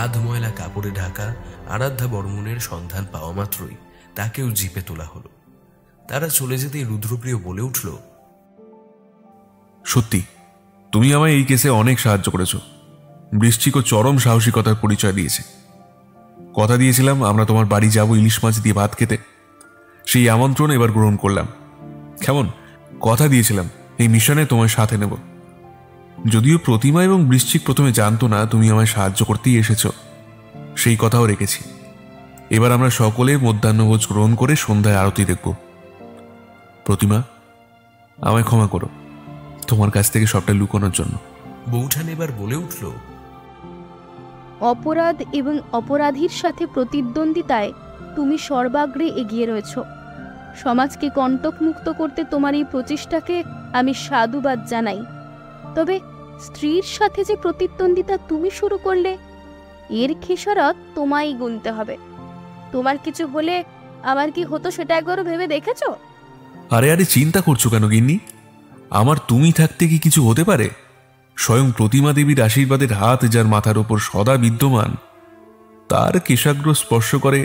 আধময়লা কাপড়ে ঢাকা আরাধ্যা বর্মনের সন্ধান পাওয়া মাত্রই তাকেও জিপে তোলা হলো। তারা চলে যেতেই রুদ্রপ্রিয় বলে উঠল, সত্যি তুমি আমায় এই কেসে অনেক সাহায্য করেছো। বৃশ্চিক চরম সাহসিকতার পরিচয় দিয়েছে। কথা দিয়েছিলাম আমরা তোমার বাড়ি যাব ইলিশ মাছ দিয়ে ভাত খেতে, সেই আমন্ত্রণ এবার গ্রহণ করলাম। কেমন কথা দিয়েছিলাম এই মিশনে তোমায় সাথে নেব। যদিও প্রতিমা এবং বৃশ্চিক প্রথমে জানতো না তুমি আমায় সাহায্য করতেই এসেছো, সেই কথাও রেখেছি। এবার আমরা সকলে মধ্যাহ্নভোজ গ্রহণ করে সন্ধ্যায় আরতি দেখব। প্রতিমা, আমায় ক্ষমা করো তোমার কাছ থেকে সবটা লুকানোর জন্য। বৌঠান এবার বলে উঠল, অপরাধ এবং অপরাধীর সাথে প্রতিদ্বন্দ্বিতায় তুমি সর্বাগ্রে এগিয়ে রয়েছ। সমাজকে কণ্টকমুক্ত করতে তোমার এই প্রচেষ্টাকে আমি সাধুবাদ জানাই। তবে স্ত্রীর সাথে যে প্রতিদ্বন্দ্বিতা তুমি শুরু করলে, এর খেসারত তোমায় গুনতে হবে। তোমার কিছু হলে আমার কি হতো সেটা একবারও ভেবে দেখেছো? আরে আরে চিন্তা করছো কেন গিন্নি? আমার তুমি থাকতে কি কিছু হতে পারে? স্বয়ং প্রতিমা দেবীর আশীর্বাদের হাত যার মাথার ওপর সদা বিদ্যমান, তার কেশাগ্র স্পর্শ করে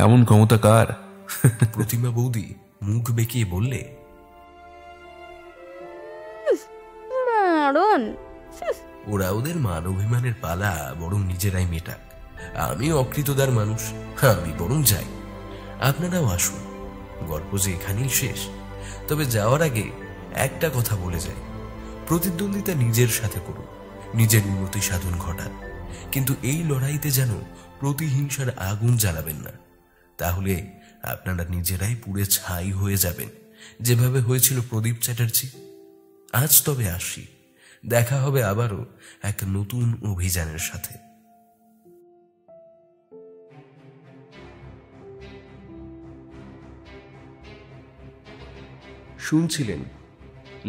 এমন ক্ষমতা কার? প্রতিমা বৌদি মুখ বেঁকিয়ে বললে, ওরা ওদের মান অভিমানের পালা বরং নিজেরাই মেটাক। আমি অকৃতদার মানুষ, আমি বরং যাই। আপনারাও আসুন। গল্প যে এখানেই শেষ। তবে যাওয়ার আগে একটা কথা বলে যাই, প্রতিদ্বন্দ্বিতা নিজের সাথে করুন, নিজের উন্নতি সাধন ঘটান, কিন্তু এই লড়াইতে যেন প্রতিহিংসার আগুন জ্বালাবেন না। তাহলে আপনারা নিজেরাই পুড়ে ছাই হয়ে যাবেন, যেভাবে হয়েছিল প্রদীপ চ্যাটার্জি। আজ তবে আসি, দেখা হবে আবারও এক নতুন অভিযানের সাথে। শুনছিলেন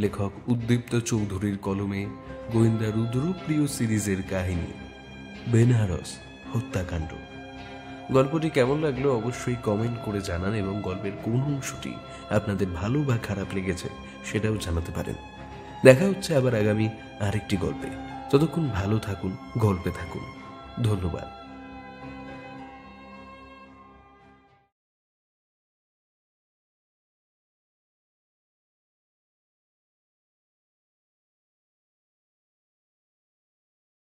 লেখক উদ্দীপ্ত চৌধুরীর কলমে গোয়েন্দা রুদ্রপ্রিয় সিরিজের কাহিনী বেনারস হত্যাকাণ্ড। গল্পটি কেমন লাগলো অবশ্যই কমেন্ট করে জানান, এবং গল্পের কোন অংশটি আপনাদের ভালো বা খারাপ লেগেছে সেটাও জানাতে পারেন। দেখা হচ্ছে আবার আগামী আরেকটি গল্পে। ততক্ষণ ভালো থাকুন, গল্পে থাকুন। ধন্যবাদ।